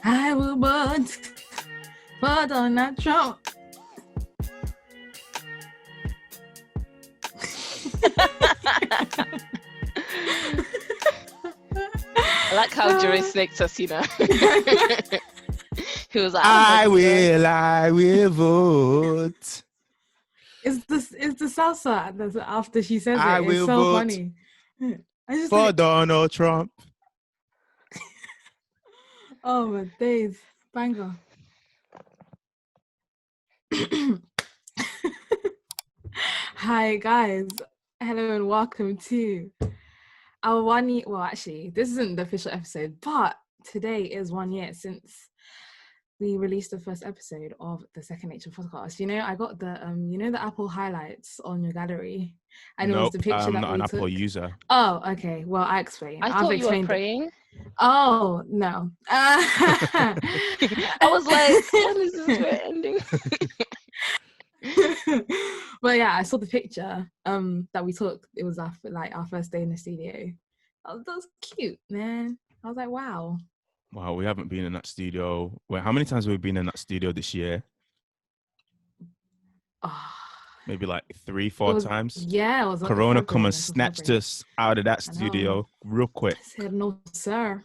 I will vote for Donald Trump. I like how JIREH snaked us, you know. He was like, I will vote. It's the salsa that's after she says I it. will It's so vote funny. I just for like, Donald Trump. oh my days, banger. Hi guys, hello and welcome to our 1 year. Well, actually, this isn't the official episode, but today is 1 year since we released the first episode of the Second Nature podcast. You know, I got the the Apple highlights on your gallery, and it was the picture I'm that not we an took. Apple user. Oh, okay. Well, I explain. I thought you were praying. Oh no! I was like, when is this ending? But yeah, I saw the picture that we took. It was our first day in the studio. That was cute, man. I was like, wow. Wow, we haven't been in that studio. Wait, how many times have we been in that studio this year? Maybe like 3-4 times. Yeah, it was Corona come and snatched us out of that studio real quick. I said, no, sir.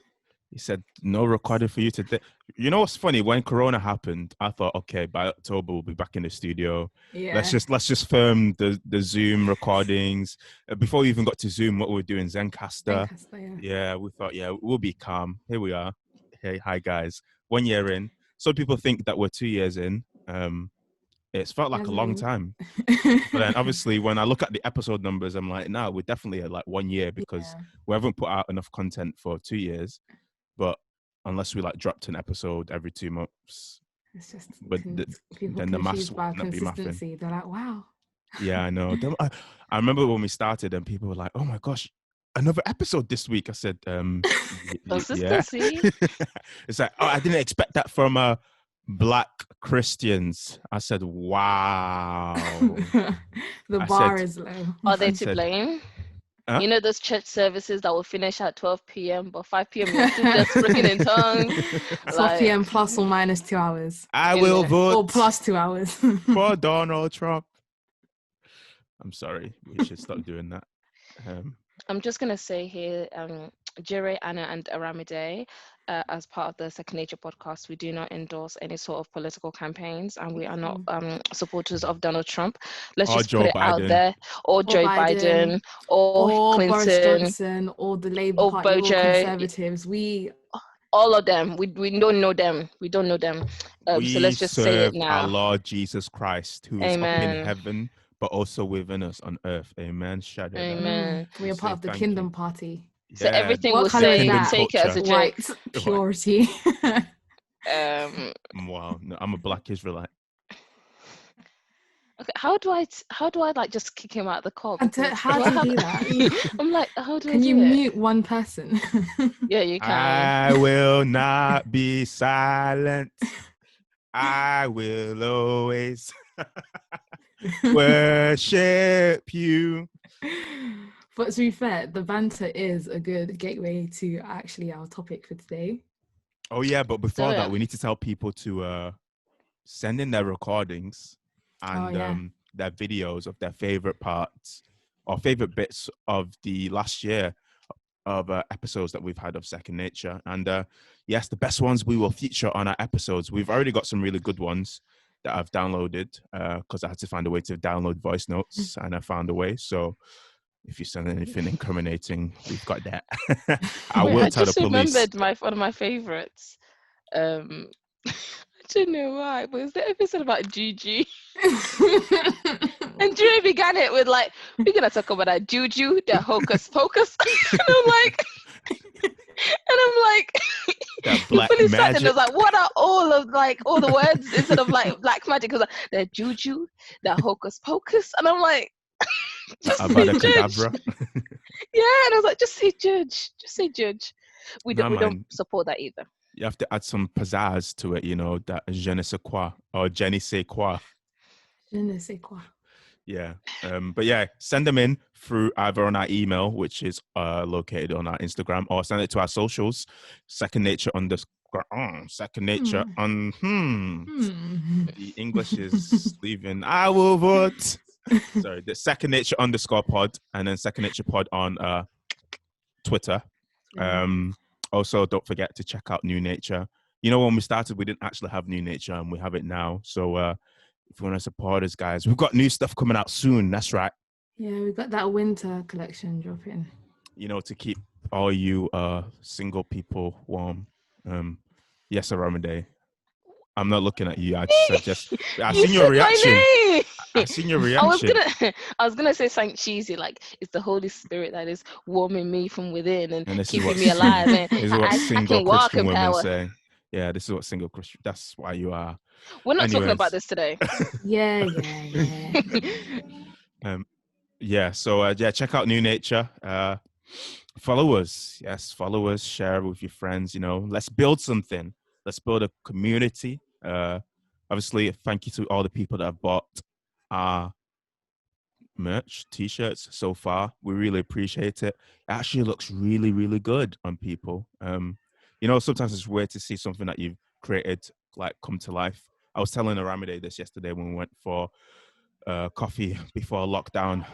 He said, no recording for you today. You know what's funny? When Corona happened, I thought, okay, by October we'll be back in the studio. Yeah. Let's just film the Zoom recordings. Before we even got to Zoom, what we were doing, Zencaster. Yeah, we thought, yeah, we'll be calm. Here we are. Hey, hi guys. 1 year in. Some people think that we're 2 years in. It's felt like a long time. But then obviously when I look at the episode numbers, I'm like, no, we're definitely at like 1 year because we haven't put out enough content for 2 years. But unless we like dropped an episode every 2 months, it's just then the maths would not be mathing. They're like, wow. Yeah, I know. I remember when we started and people were like, oh my gosh, another episode this week. I said, consistency. Yeah. It's like, oh, I didn't expect that from Black Christians. I said, wow. The bar is low. Are they to blame? Huh? You know those church services that will finish at 12 p.m. but 5 p.m. you're still just speaking in tongues. 12 p.m. plus or minus 2 hours. I will vote. Or plus 2 hours. For Donald Trump. I'm sorry. We should stop doing that. I'm just going to say here, JIREH, Anna, and ARAMIDE, as part of the Second Nature podcast, we do not endorse any sort of political campaigns, and we are not supporters of Donald Trump. Let's just put it out there. Or Joe Biden, or Clinton, Boris Johnson, or the Labour Party, or Conservatives. All of them. We don't know them. We don't know them. So let's just say it now. Our Lord Jesus Christ, who is up in heaven, but also within us on earth. Amen. Amen. We are part of the Kingdom Party. So everything we'll say, take it as a joke. Purity. Wow, no, I'm a Black Israelite. Okay, how do I like just kick him out of the call? How do you do that? I'm like, how do I do it? Can you mute one person? Yeah, you can. I will not be silent. I will always worship you. But to be fair, the banter is a good gateway to actually our topic for today. Oh yeah, but before that, we need to tell people to send in their recordings and their videos of their favorite parts or favorite bits of the last year of episodes that we've had of Second Nature. And yes, the best ones we will feature on our episodes. We've already got some really good ones that I've downloaded because I had to find a way to download voice notes, and I found a way. So if you send anything incriminating, we've got that. I just remembered one of my favorites. I don't know why, but it's the episode about Juju. And JIREH began it with like, we're gonna talk about that Juju, the hocus pocus. And I'm like, that black magic. And I was like, what are all the words instead of like black magic? Because like, the Juju, the hocus pocus, and I'm like, just say judge. Yeah, and I was like, just say judge. We don't support that either. You have to add some pizzazz to it, you know, that je ne sais quoi or je ne sais quoi. Je ne sais quoi. Yeah. But yeah, send them in through either on our email, which is located on our Instagram, or send it to our socials, Second Nature second nature. The English is leaving. I will vote. Sorry, the second nature _pod, and then second nature pod on Twitter. Also, don't forget to check out New Nature. You know, when we started, we didn't actually have New Nature, and we have it now. So if you want to support us, guys, we've got new stuff coming out soon. That's right. Yeah, we've got that winter collection dropping. You know, to keep all you single people warm. Yes, Aramide. I'm not looking at you. I seen your reaction. I seen your reaction. I was gonna say something cheesy, like it's the Holy Spirit that is warming me from within and keeping me alive. And this is what I can walk in women power. say. Yeah, this is what single Christian. That's why you are. We're not talking about this today. Yeah. Yeah. So yeah, check out New Nature. Follow us. Yes, follow us. Share with your friends. You know, let's build something. Let's build a community. Obviously, thank you to all the people that have bought our merch, t-shirts so far. We really appreciate it. It actually looks really, really good on people. You know, sometimes it's weird to see something that you've created like come to life. I was telling Aramide this yesterday when we went for coffee before lockdown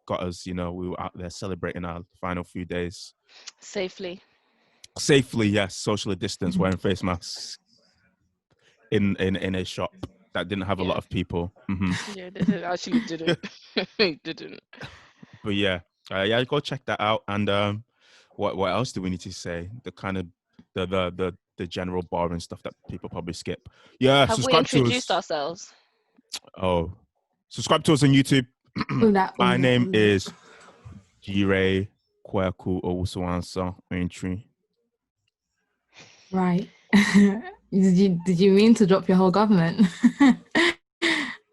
got us. You know, we were out there celebrating our final few days safely. Yes, socially distanced, wearing face masks in a shop that didn't have a lot of people. Yeah, they actually didn't. Didn't. But yeah, go check that out. And what else do we need to say? The kind of the general boring stuff that people probably skip. Yeah, have we introduced ourselves? Oh, subscribe to us on YouTube. My name is JIREH Kwaku Owusuwansa Entry. Right. Did you mean to drop your whole government?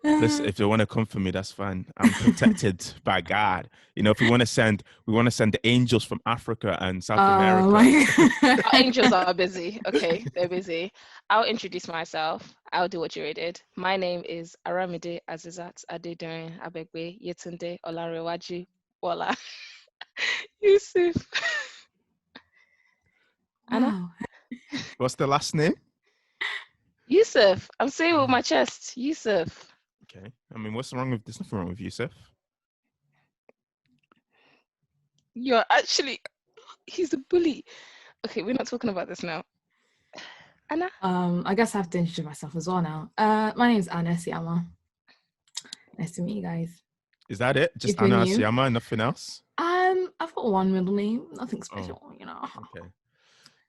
Listen, if they want to come for me, that's fine. I'm protected by God. You know, if we want to send the angels from Africa and South America. Our angels are busy. Okay, they're busy. I'll introduce myself. I'll do what you did. My name is Aramide Azizat Adedoyin Abegbe Yetunde Olarewaju Bola Yusuf. Wow. What's the last name? Yusuf. I'm saying with my chest. Yusuf. Okay. I mean, what's wrong with? There's nothing wrong with Yusuf. You're actually. He's a bully. Okay, we're not talking about this now. Anna? I guess I have to introduce myself as well now. My name is Anna Siama. Nice to meet you guys. Is that it? Just Anna Siama and nothing else? I've got one middle name, nothing special, you know. Okay.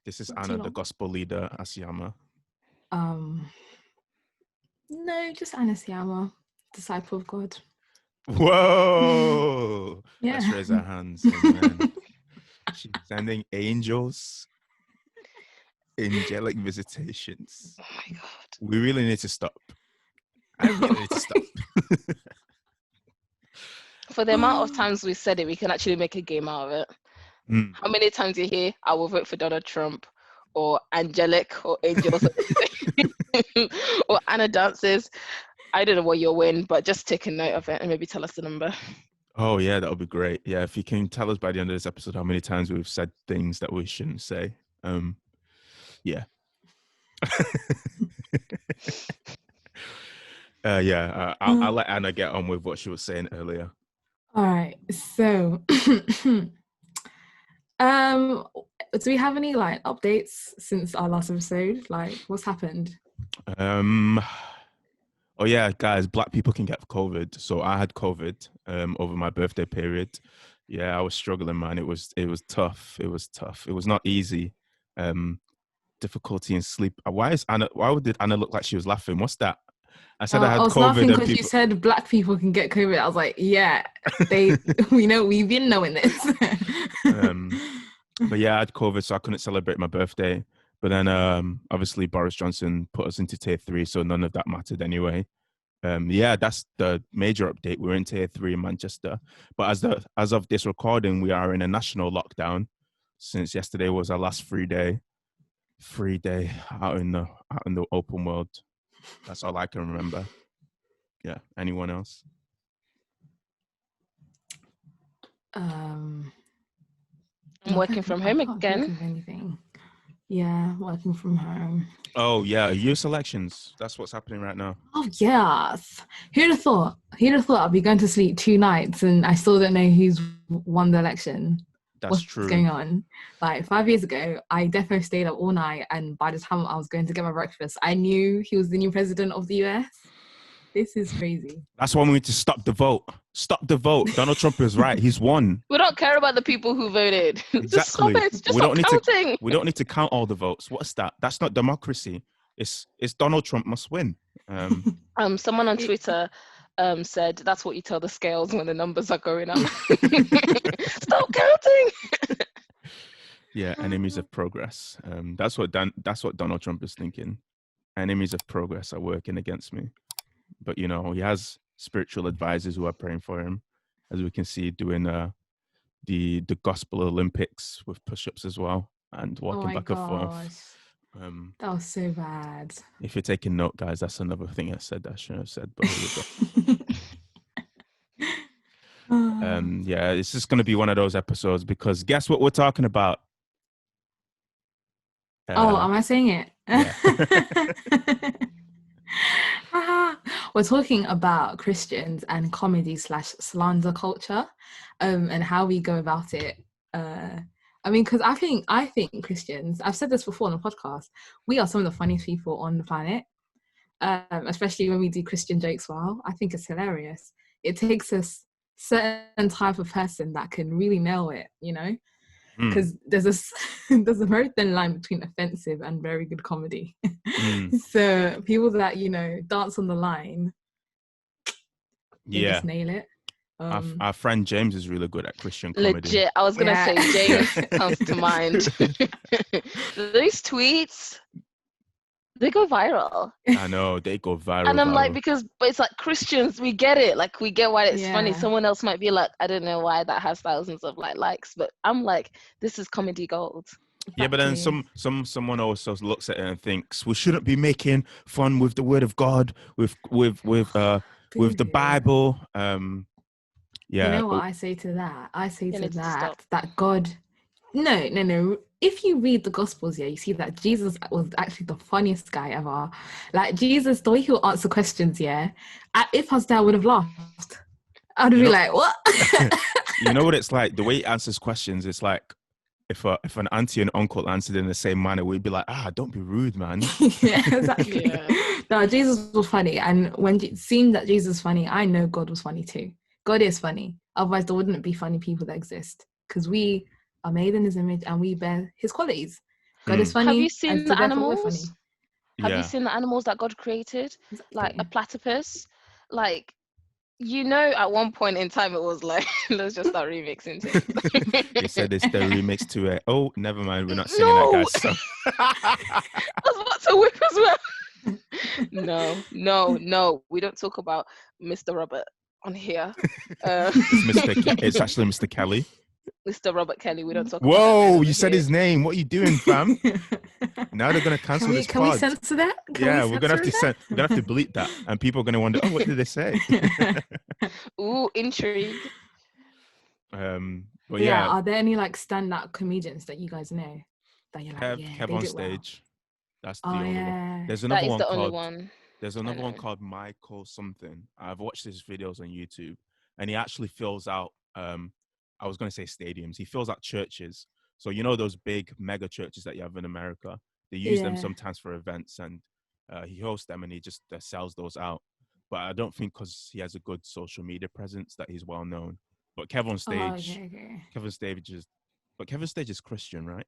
This is Anna, the gospel leader, Asiama. No, just Anna Siama, disciple of God. Whoa! Yeah. Let's raise our hands. She's sending angels, angelic visitations. Oh my God. We really need to stop. I really need to stop. For the amount of times we said it, we can actually make a game out of it. How many times you hear, I will vote for Donald Trump, or angelic, or angels, or Anna dances? I don't know what you'll win, but just take a note of it and maybe tell us the number. Oh, yeah, that would be great. Yeah, if you can tell us by the end of this episode how many times we've said things that we shouldn't say. Yeah. I'll let Anna get on with what she was saying earlier. All right. So, do we have any like updates since our last episode? Like, what's happened? Oh yeah, guys, Black people can get COVID. So I had COVID over my birthday period. Yeah, I was struggling, man. It was tough. It was tough. It was not easy. Difficulty in sleep. Why did Anna look like she was laughing? What's that? I said I had COVID. I was laughing because you said Black people can get COVID. I was like, yeah, we've been knowing this. But yeah, I had COVID, so I couldn't celebrate my birthday. But then obviously Boris Johnson put us into tier 3, so none of that mattered anyway. Yeah, that's the major update. We're in tier 3 in Manchester. But as of this recording, we are in a national lockdown since yesterday was our last free day out in the open world. That's all I can remember. Yeah. Anyone else? I'm working from home again. Anything. Yeah, working from home. Oh yeah, US elections. That's what's happening right now. Oh yes. Who'd have thought? Who'd have thought I'd be going to sleep 2 nights and I still don't know who's won the election? That's What's true. going on? Like 5 years ago, I definitely stayed up all night, and by the time I was going to get my breakfast, I knew he was the new president of the US. This is crazy. That's why we need to stop the vote. Stop the vote. Donald Trump is right. He's won. We don't care about the people who voted. Exactly. Just stop it. Just stop counting. We don't need to count all the votes. What's that? That's not democracy. It's Donald Trump must win. Someone on Twitter said that's what you tell the scales when the numbers are going up. Stop counting. Yeah, enemies of progress. That's what Donald Trump is thinking. Enemies of progress are working against me. But you know, he has spiritual advisors who are praying for him, as we can see doing the Gospel Olympics with push-ups as well and walking back and forth. That was so bad. If you're taking note, guys, that's another thing I said that I shouldn't have said. But here we go. Yeah, it's just going to be one of those episodes because guess what we're talking about? Am I saying it? Yeah. We're talking about Christians and comedy / slander culture, and how we go about it. I mean, because I think Christians, I've said this before on the podcast, we are some of the funniest people on the planet, especially when we do Christian jokes. Well, I think it's hilarious. It takes a certain type of person that can really nail it, you know, because there's a very thin line between offensive and very good comedy. So people that, you know, dance on the line, they just nail it. Our friend James is really good at Christian comedy. Legit, I was gonna say James comes to mind. Those tweets, they go viral. I know, they go viral. And I'm like, but it's like Christians, we get it. Like, we get why it's funny. Someone else might be like, I don't know why that has thousands of likes, but I'm like, this is comedy gold. Yeah, but then someone also looks at it and thinks we shouldn't be making fun with the word of God, with the Bible. Yeah. You know what I say to that? I say to that God, no. If you read the Gospels, you see that Jesus was actually the funniest guy ever. Like Jesus, the way he would answer questions, if I was there, I would have laughed. I'd be like, what? You know what it's like? The way he answers questions, it's like if an auntie and uncle answered in the same manner, we'd be like, don't be rude, man. Yeah, exactly. No, Jesus was funny. And when it seemed that Jesus was funny, I know God was funny too. God is funny. Otherwise, there wouldn't be funny people that exist. Because we are made in his image and we bear his qualities. God is funny. Have you seen the animals? Have you seen the animals that God created? Exactly. Like a platypus? Like, you know, at one point in time, it was like, let's just start remixing things. They said it's the remix to it. Oh, never mind. We're not singing that, guys. So. I was about to whip as well. No. We don't talk about Mr. Robert on here. It's actually Mr. Kelly. Mr. Robert Kelly. We don't talk about Whoa, you said his name. What are you doing, fam? Now they're going to cancel this pod. Can we censor that? We're going to have to bleep that. And people are going to wonder, what did they say? Ooh, intrigue. But are there any like standout comedians that you guys know? That you're like, Kev on stage. Well. That's the only one. There's another one called Michael something. I've watched his videos on YouTube, and he actually fills out, I was going to say stadiums. He fills out churches. So, you know, those big mega churches that you have in America, they use them sometimes for events, and he hosts them and he just sells those out. But I don't think because he has a good social media presence that he's well known. But Kevin Stage, Kevin Stage is Christian, right?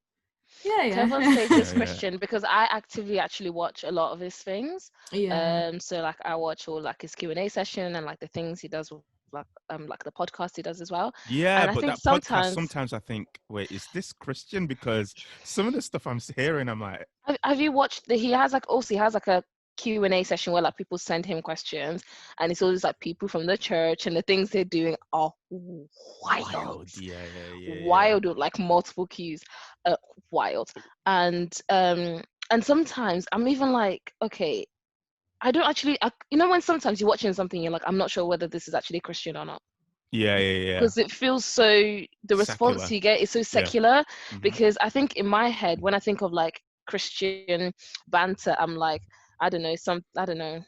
Yeah. Kevin Stage is Christian because I actively actually watch a lot of his things. So like I watch all like his Q&A session and like the things he does with like the podcast he does as well. Yeah, and but I think that sometimes I think, wait, is this Christian? Because some of the stuff I'm hearing, I'm like, have you watched he has like a Q&A session where like people send him questions, and it's always like people from the church, and the things they're doing are wild. Wild with like multiple Qs, wild. And sometimes I'm even like, okay, I don't actually, you know, when sometimes you're watching something, you're like, I'm not sure whether this is actually Christian or not. Yeah. Because it feels so, the response you get is so secular. Because I think in my head, when I think of like Christian banter, I'm like, I don't know,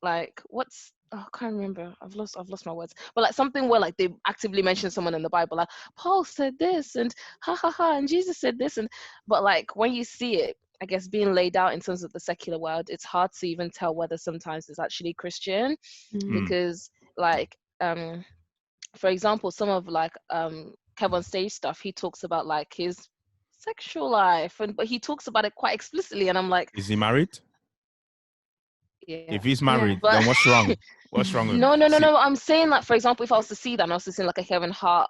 like what's, oh, I can't remember. I've lost my words. But like something where like they actively mention someone in the Bible, like Paul said this and ha ha ha, and Jesus said this, and but like when you see it, I guess being laid out in terms of the secular world, it's hard to even tell whether sometimes it's actually Christian, because like for example, some of like Kevin Stage stuff, he talks about like his sexual life, but he talks about it quite explicitly, and I'm like, is he married? Yeah. If he's married, But then what's wrong? What's wrong with no. I'm saying like, for example, if I was to see that and I was to see like a Kevin Hart,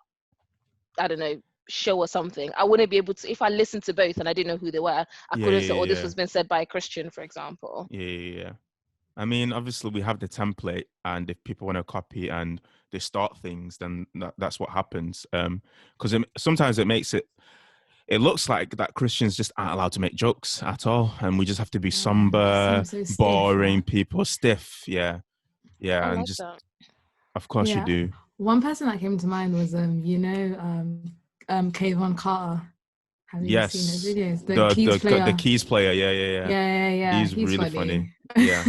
I don't know, show or something, I wouldn't be able to, if I listened to both and I didn't know who they were, I couldn't say, oh, this was been said by a Christian, for example. Yeah. I mean, obviously we have the template, and if people want to copy and they start things, then that's what happens. Because sometimes it looks like that Christians just aren't allowed to make jokes at all, and we just have to be somber, so stiff, boring people, stiff. Yeah, I and like just that. of course you do. One person that came to mind was Kayvon Carter. Have you seen his videos? The keys player. The keys player. Yeah. He's really funny. Yeah.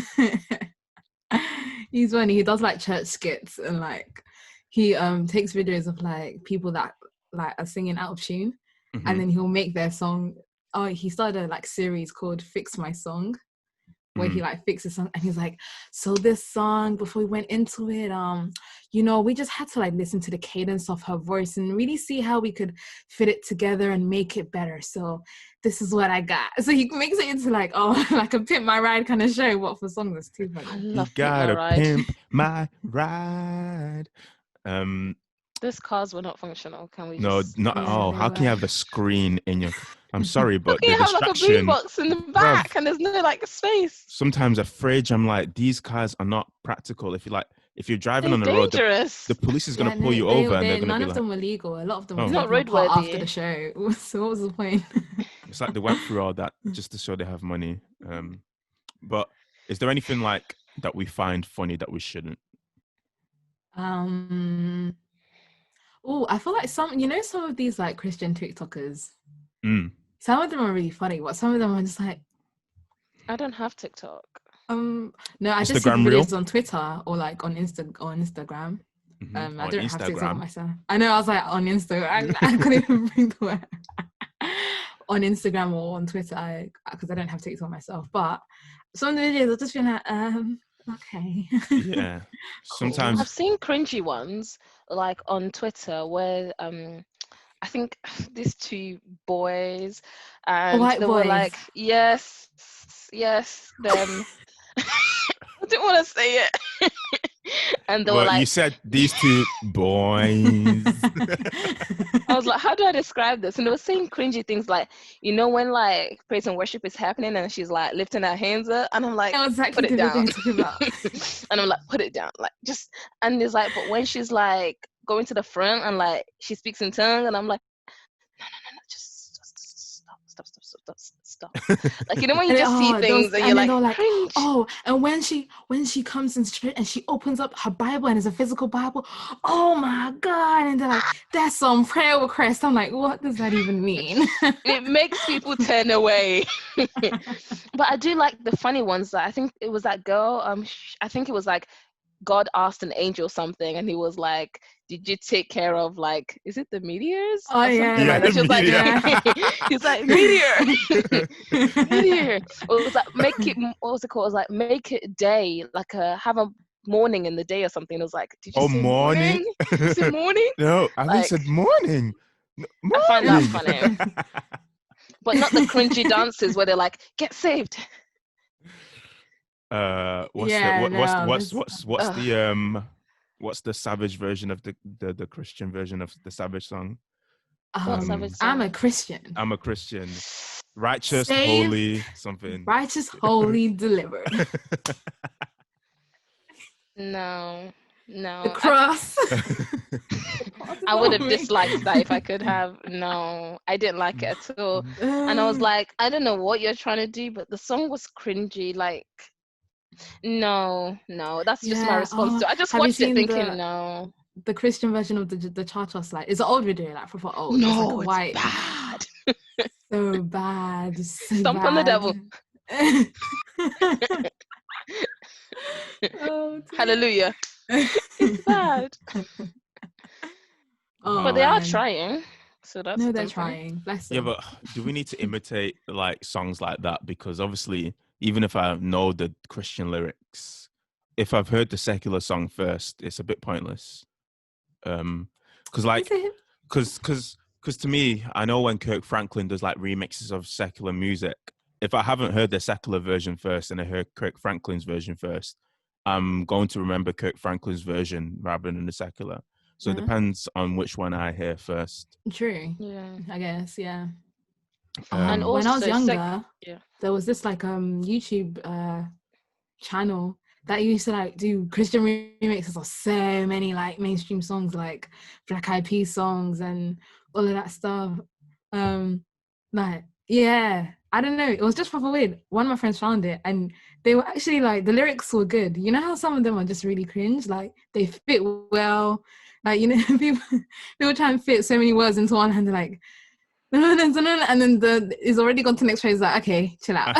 He's funny. He does like church skits, and like he takes videos of like people that like are singing out of tune, and then he'll make their song. Oh, he started a like series called Fix My Song, where he like fixes something, and he's like, so this song, before we went into it, we just had to like listen to the cadence of her voice and really see how we could fit it together and make it better. So this is what I got. So he makes it into like, like a Pimp My Ride kind of show. What for songs? That's too funny. I love You gotta pimp my ride. Those cars were not functional. Can we? No, not at all. How can you have a screen in your? I'm sorry, but you the have like a boombox in the back, and there's no like space. Sometimes a fridge. I'm like, these cars are not practical. If you're driving on the road, the police is gonna pull you over, and they're gonna none be of like, them were legal. A lot of them were not roadworthy after the show. So what was the point? It's like they went through all that just to show they have money. But is there anything like that we find funny that we shouldn't? I feel like some of these like Christian TikTokers, some of them are really funny, but some of them are just like, I don't have TikTok. No, I just see videos on Twitter or like on Instagram. I don't have TikTok myself. I know, I was like on Instagram. I couldn't even bring the word. On Instagram or on Twitter, because I don't have TikTok myself. But some of the videos I'll just be like, okay. Yeah. Sometimes I've seen cringy ones like on Twitter where I think these two boys, and they were like, yes, them. I didn't want to say it. And they were like, you said these two boys. I was like, how do I describe this? And they were saying cringy things like, when like praise and worship is happening and she's like lifting her hands up, and I'm like, put it down. And I'm like, put it down, like just. And it's like, but when she's like going to the front and like she speaks in tongue, and I'm like, no, just stop. Like, when you just see things and you're like, cringe. And when she comes in straight and she opens up her Bible and it's a physical Bible, oh my God, and they're like, that's some prayer request. I'm like, what does that even mean? It makes people turn away. But I do like the funny ones. That I think it was that girl, I think it was like God asked an angel something, and he was like, did you take care of, like, is it the meteors? Oh, yeah. Like that. She was like, he's like, meteor. It was like, what was it called? It was like, make it day, like have a morning in the day or something. It was like, did you say morning? Did you say morning? No, I think said morning. I find that funny. But not the cringy dances where they're like, get saved. What's the savage version of the Christian version of the savage song? I'm a Christian. Righteous, saved, holy, something. Righteous, holy, delivered. No. The cross. I would have disliked that if I could have. No, I didn't like it at all. And I was like, I don't know what you're trying to do, but the song was cringy. Like, no, that's just my response to it. I just watched it thinking, no. The Christian version of the cha-cha slide is an old video, like for old. No, it's like bad. So bad. So Stomp on the devil. Oh, Hallelujah. It's bad. Oh, But they are man. trying. So that's No, a they're good thing. trying. Bless them. Yeah, but do we need to imitate like songs like that? Because obviously, even if I know the Christian lyrics, if I've heard the secular song first, it's a bit pointless. Because like, because to me, I know when Kirk Franklin does like remixes of secular music, if I haven't heard the secular version first and I heard Kirk Franklin's version first, I'm going to remember Kirk Franklin's version rather than the secular. So it depends on which one I hear first. True. Yeah. I guess, yeah. And When I was also, younger, yeah. there was this like YouTube channel that used to like do Christian remixes of so many like mainstream songs, like Black Eyed Peas songs and all of that stuff. Like, yeah, I don't know. It was just proper weird. One of my friends found it and they were actually like, the lyrics were good. You know how some of them are just really cringe? Like they fit well. Like, you know, people try and fit so many words into one and they're like, and then it's already gone to the next phrase, like, okay, chill out.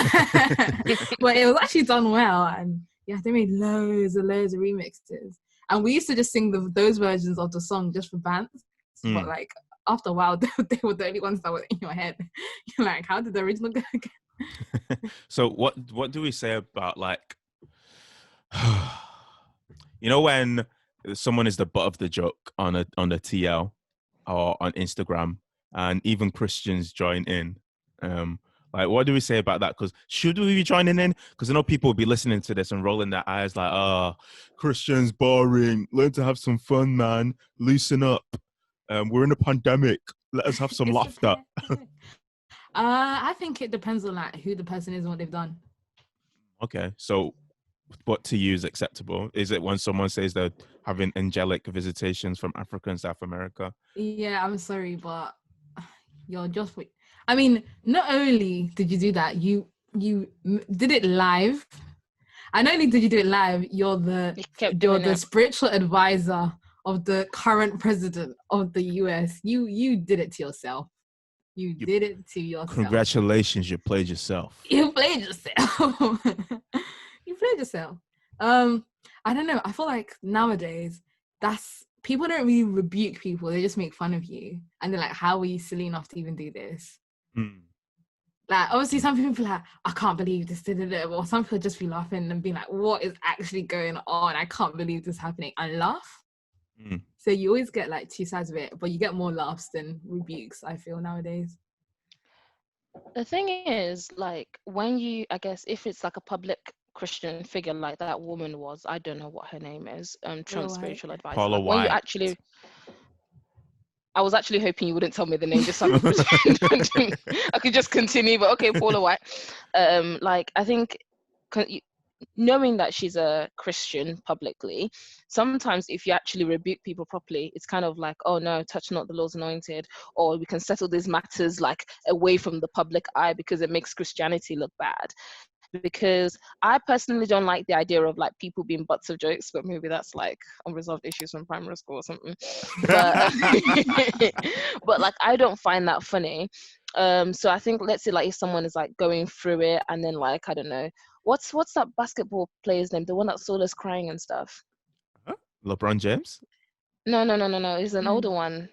But it was actually done well, and yeah, they made loads of remixes, and we used to just sing those versions of the song just for bands. But like after a while, they were the only ones that were in your head. You're like, how did the original go again? So what do we say about like, you know, when someone is the butt of the joke on the TL or on Instagram, and even Christians join in? Like, what do we say about that? Because should we be joining in? Because I know people will be listening to this and rolling their eyes like, oh, Christians boring. Learn to have some fun, man. Loosen up. We're in a pandemic. Let us have some laughter. I think it depends on like who the person is and what they've done. Okay, so what to you is acceptable? Is it when someone says they're having angelic visitations from Africa and South America? Yeah, I'm sorry, but you're just. I mean, not only did you do that, you did it live. And not only did you do it live, you're the spiritual advisor of the current president of the US. You did it to yourself. You did it to yourself. Congratulations, you played yourself. You played yourself. You played yourself. I don't know. I feel like nowadays people don't really rebuke people. They just make fun of you. And they're like, how were you silly enough to even do this? Like, obviously, some people feel like, I can't believe this, or some people just be laughing and being like, what is actually going on? I can't believe this is happening, and laugh. So you always get like two sides of it, but you get more laughs than rebukes, I feel, nowadays. The thing is, like, I guess if it's like a public Christian figure like that woman was, I don't know what her name is, Trump's spiritual advisor. Paula White. When you actually... I was actually hoping you wouldn't tell me the name just so I could pretend. I could just continue, but okay, Paula White. Like, I think knowing that she's a Christian publicly, sometimes if you actually rebuke people properly, it's kind of like, oh no, touch not the Lord's anointed, or we can settle these matters like away from the public eye because it makes Christianity look bad. Because I personally don't like the idea of like people being butts of jokes, but maybe that's like unresolved issues from primary school or something. But but like I don't find that funny. So I think, let's say like if someone is like going through it and then like, I don't know, what's that basketball player's name, the one that saw us crying and stuff? LeBron James? No, he's an older one.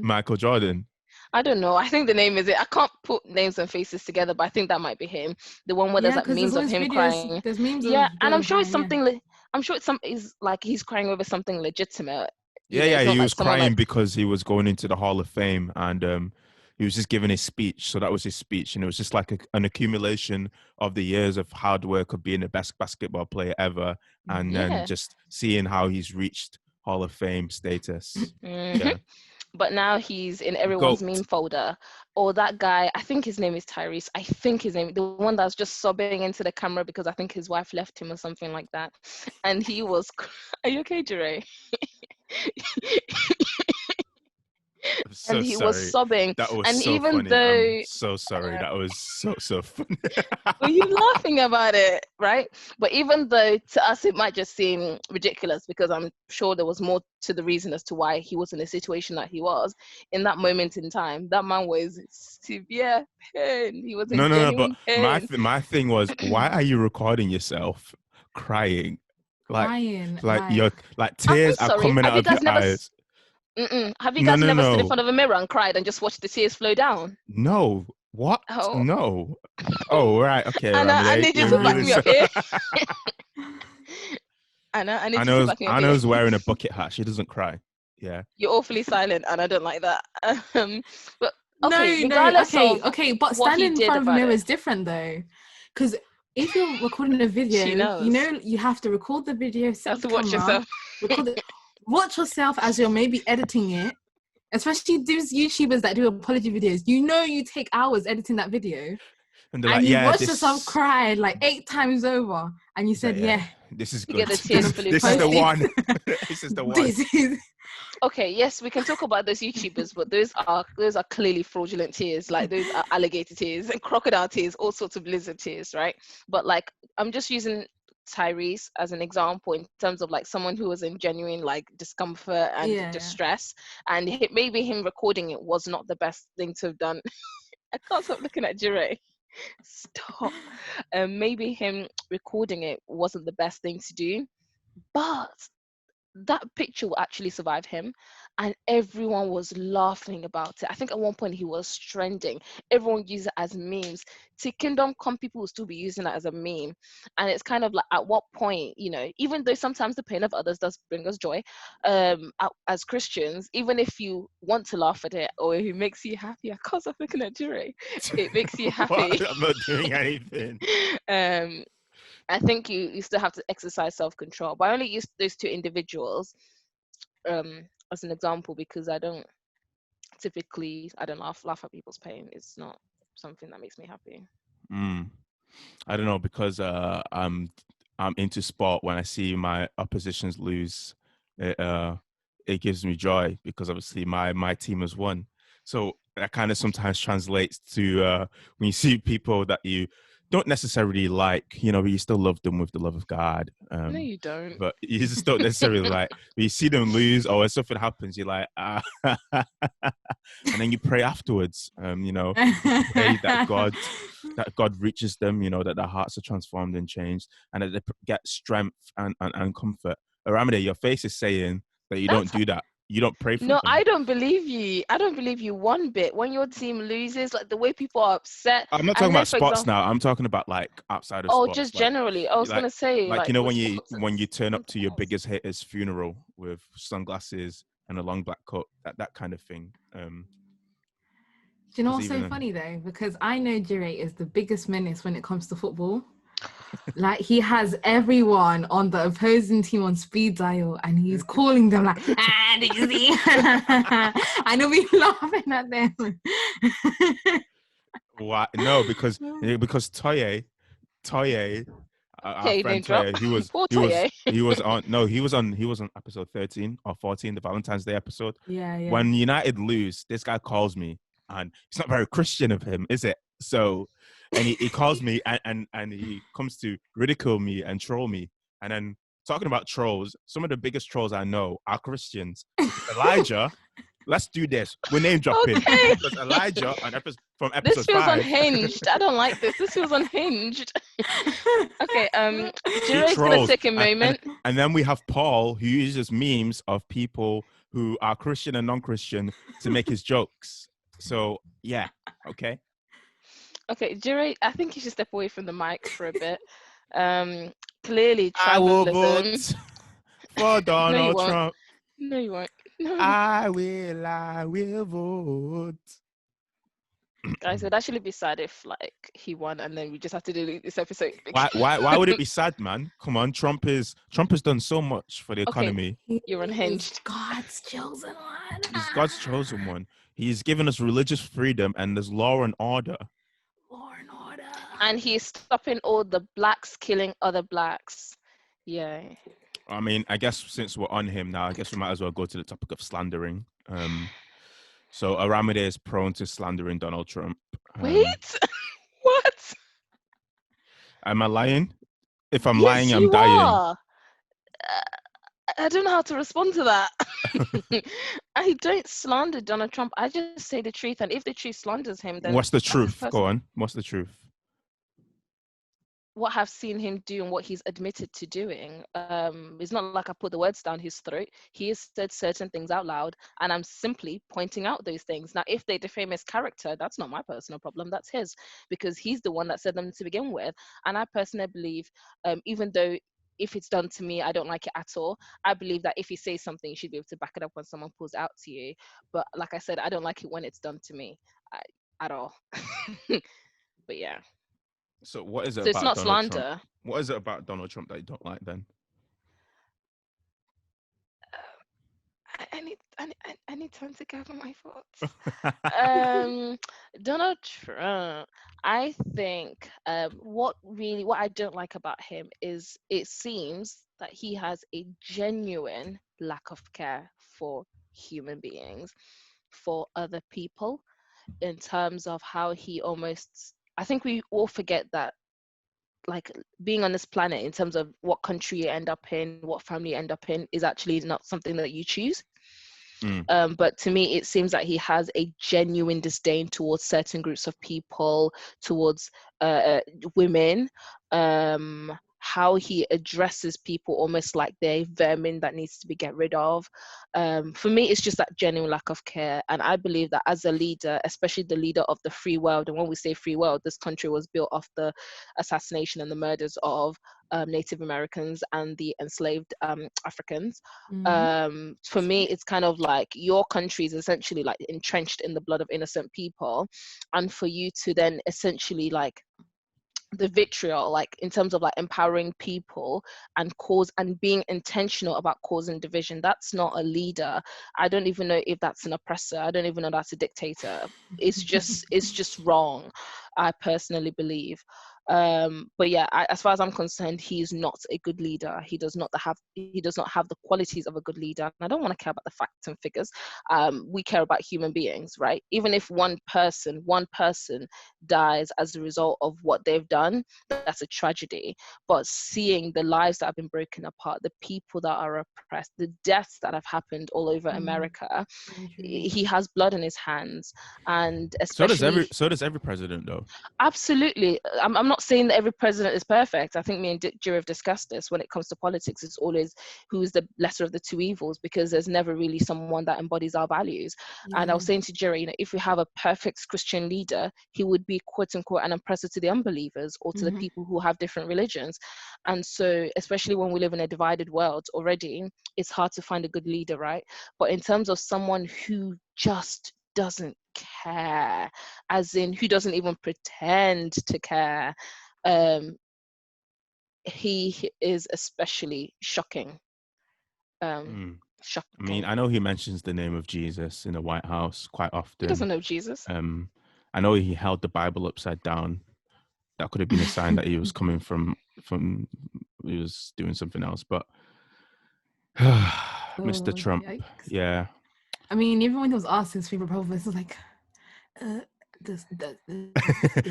Michael Jordan. I don't know. I think the name is it. I can't put names and faces together, but I think that might be him. The one where there's like memes of him crying. There's memes and I'm sure it's something. I'm sure is like he's crying over something legitimate. Yeah, he was crying because he was going into the Hall of Fame, and he was just giving his speech. So that was his speech, and it was just like an accumulation of the years of hard work of being the best basketball player ever, and then just seeing how he's reached Hall of Fame status. Yeah. But now he's in everyone's meme folder. Or that guy, I think his name is Tyrese. I think his name, the one that's just sobbing into the camera because I think his wife left him or something like that. And he was, are you okay, JIREH? so and he sorry. was sobbing. That was And so even funny. though I'm so sorry. That was so funny. were you laughing about it, right? But even though to us it might just seem ridiculous, because I'm sure there was more to the reason as to why he was in the situation that he was in that moment in time. That man was severe pain. He was in No. But genuine pain. my thing was, why are you recording yourself crying? Crying, Like you're like I'm tears are sorry. coming Have out you of your guys never eyes. have you No, guys no, never stood in no, front of a mirror and cried and just watched the tears flow down? no. What? Oh, No. Oh, right. Okay, I Ramide. need you You're to back really me so. up here. Anna, I need you to back me up here. Anna's wearing a bucket hat. She doesn't cry. Yeah. You're awfully silent, and I don't like that. But No, okay, no, regardless okay, of okay, but what he standing in did front of a about mirror it, is different though, because if you're recording a video, she knows. you have to record the video, You set have up to the watch camera, yourself. watch yourself as you're maybe editing it. Especially those YouTubers that do apology videos, you take hours editing that video, And they're and like, you've yeah, watched this. yourself cry like 8 times over, and you said, Yeah, yeah, this is You good. get the tears fully This is the posted. one. This is the one. this is Okay, yes, we can talk about those YouTubers, but those are clearly fraudulent tears. Like those are alligator tears and crocodile tears, all sorts of lizard tears, right? But like, I'm just using Tyrese as an example in terms of like someone who was in genuine like discomfort and yeah. distress, and maybe him recording it was not the best thing to have done. I can't stop looking at JIREH. Stop. Maybe him recording it wasn't the best thing to do, but that picture will actually survive him, and everyone was laughing about it. I think at one point he was trending. Everyone used it as memes. To Kingdom Come, people will still be using that as a meme. And it's kind of like, at what point, even though sometimes the pain of others does bring us joy, as Christians, even if you want to laugh at it or if it makes you happy, I can't stop looking at JIREH, it makes you happy. I'm not doing anything. I think you still have to exercise self-control. But I only use those two individuals as an example because I don't laugh at people's pain. It's not something that makes me happy. I don't know, because I'm into sport. When I see my oppositions lose, it gives me joy because obviously my team has won. So that kind of sometimes translates to when you see people that you don't necessarily like, but you still love them with the love of God. No, you don't. But you just don't necessarily like. When you see them lose, or when something happens, you're like, and then you pray afterwards. You pray that God reaches them. That their hearts are transformed and changed, and that they get strength and comfort. Aramide, your face is saying that you don't do that. You don't pray for them. No, I don't believe you. I don't believe you one bit. When your team loses, like the way people are upset. I'm not talking about sports now. I'm talking about like outside of sports. Oh, just generally. I was gonna say, like when you turn up to your sports. biggest hater's funeral with sunglasses and a long black coat, that kind of thing. Do you know what's so funny though? Because I know JIREH is the biggest menace when it comes to football. Like, he has everyone on the opposing team on speed dial, and he's calling them like, did you see? I know we laughing at them. What? No, because Toye, our friend Toye, he was on episode 13 or 14, the Valentine's Day episode. Yeah. When United lose, this guy calls me, and it's not very Christian of him, is it? So, and he calls me and he comes to ridicule me and troll me. And then, talking about trolls, some of the biggest trolls I know are Christians. Elijah, let's do this. We're name dropping. Okay. Because Elijah from episode 5. This feels unhinged. I don't like this. This feels unhinged. Okay, JIREH's gonna take a moment. And then we have Paul, who uses memes of people who are Christian and non-Christian to make his jokes. So yeah, okay. Okay, JIREH, I think you should step away from the mic for a bit. Clearly, I will tribalism. vote for Donald Trump. No, you won't. No. I will vote. Guys, it would actually be sad if like he won and then we just have to delete this episode. Why would it be sad, man? Come on, Trump has done so much for the economy. You're unhinged. God's chosen one. He's God's chosen one. He's given us religious freedom, and there's law and order. And he's stopping all the blacks killing other blacks. Yeah. I mean, I guess since we're on him now, I guess we might as well go to the topic of slandering. So Aramide is prone to slandering Donald Trump. Wait, what? Am I lying? If I'm Yes, lying, I'm you dying. are. I don't know how to respond to that. I don't slander Donald Trump. I just say the truth, and if the truth slanders him, then What's the that's his truth? Go on. What's the truth? What I've seen him do and what he's admitted to doing. It's not like I put the words down his throat. He has said certain things out loud, and I'm simply pointing out those things. Now, if they defame his character, that's not my personal problem. That's his, because he's the one that said them to begin with. And I personally believe, even though if it's done to me, I don't like it at all. I believe that if you say something, you should be able to back it up when someone pulls out to you. But like I said, I don't like it when it's done to me at all. But yeah. So what is it So it's about not Donald Trump? slander. What is it about Donald Trump that you don't like then? I need time to gather my thoughts. Donald Trump, I think what I don't like about him is it seems that he has a genuine lack of care for human beings, for other people, in terms of how he almost, I think we all forget that, like, being on this planet, in terms of what country you end up in, what family you end up in, is actually not something that you choose. But to me, it seems that he has a genuine disdain towards certain groups of people, towards women, how he addresses people almost like they're vermin that needs to be get rid of. For me, it's just that genuine lack of care. And I believe that as a leader, especially the leader of the free world, and when we say free world, this country was built off the assassination and the murders of Native Americans and the enslaved Africans. For me, it's kind of like your country is essentially like entrenched in the blood of innocent people, and for you to then essentially, like, the vitriol, like in terms of like empowering people and being intentional about causing division, that's not a leader. I don't even know if that's an oppressor. I don't even know that's a dictator. It's just wrong, I personally believe. But yeah, as far as I'm concerned, he is not a good leader. He does not have the qualities of a good leader. And I don't want to care about the facts and figures. We care about human beings, right? Even if one person dies as a result of what they've done, that's a tragedy. But seeing the lives that have been broken apart, the people that are oppressed, the deaths that have happened all over America, he has blood in his hands. And especially so does every president, though. Absolutely. I'm not saying that every president is perfect. I think me and JIREH have discussed this. When it comes to politics, it's always who is the lesser of the two evils, because there's never really someone that embodies our values. And I was saying to JIREH, if we have a perfect Christian leader, he would be quote unquote an oppressor to the unbelievers or to the people who have different religions. And so, especially when we live in a divided world already, it's hard to find a good leader, right? But in terms of someone who just doesn't care, as in who doesn't even pretend to care, he is especially shocking. Shocking. I mean, I know he mentions the name of Jesus in the White House quite often. He doesn't know Jesus. I know he held the Bible upside down. That could have been a sign that he was coming from he was doing something else. But Mr. Trump, yikes. yeah. I mean, even when he was asked his favorite prophet, it was like,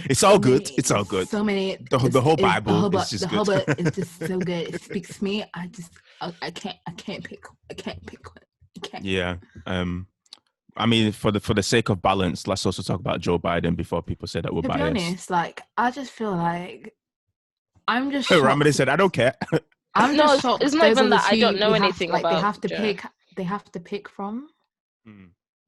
it's all good. It's all good. So many. The whole Bible is just the good. Hobbit is just so good. It speaks to me. I can't pick one. Yeah. I mean, for the sake of balance, let's also talk about Joe Biden before people say that we're biased. To be honest, like, I just feel like I'm just Ramadi said, I don't care. I'm just shocked. It's not even that I don't know anything about. They have to pick from.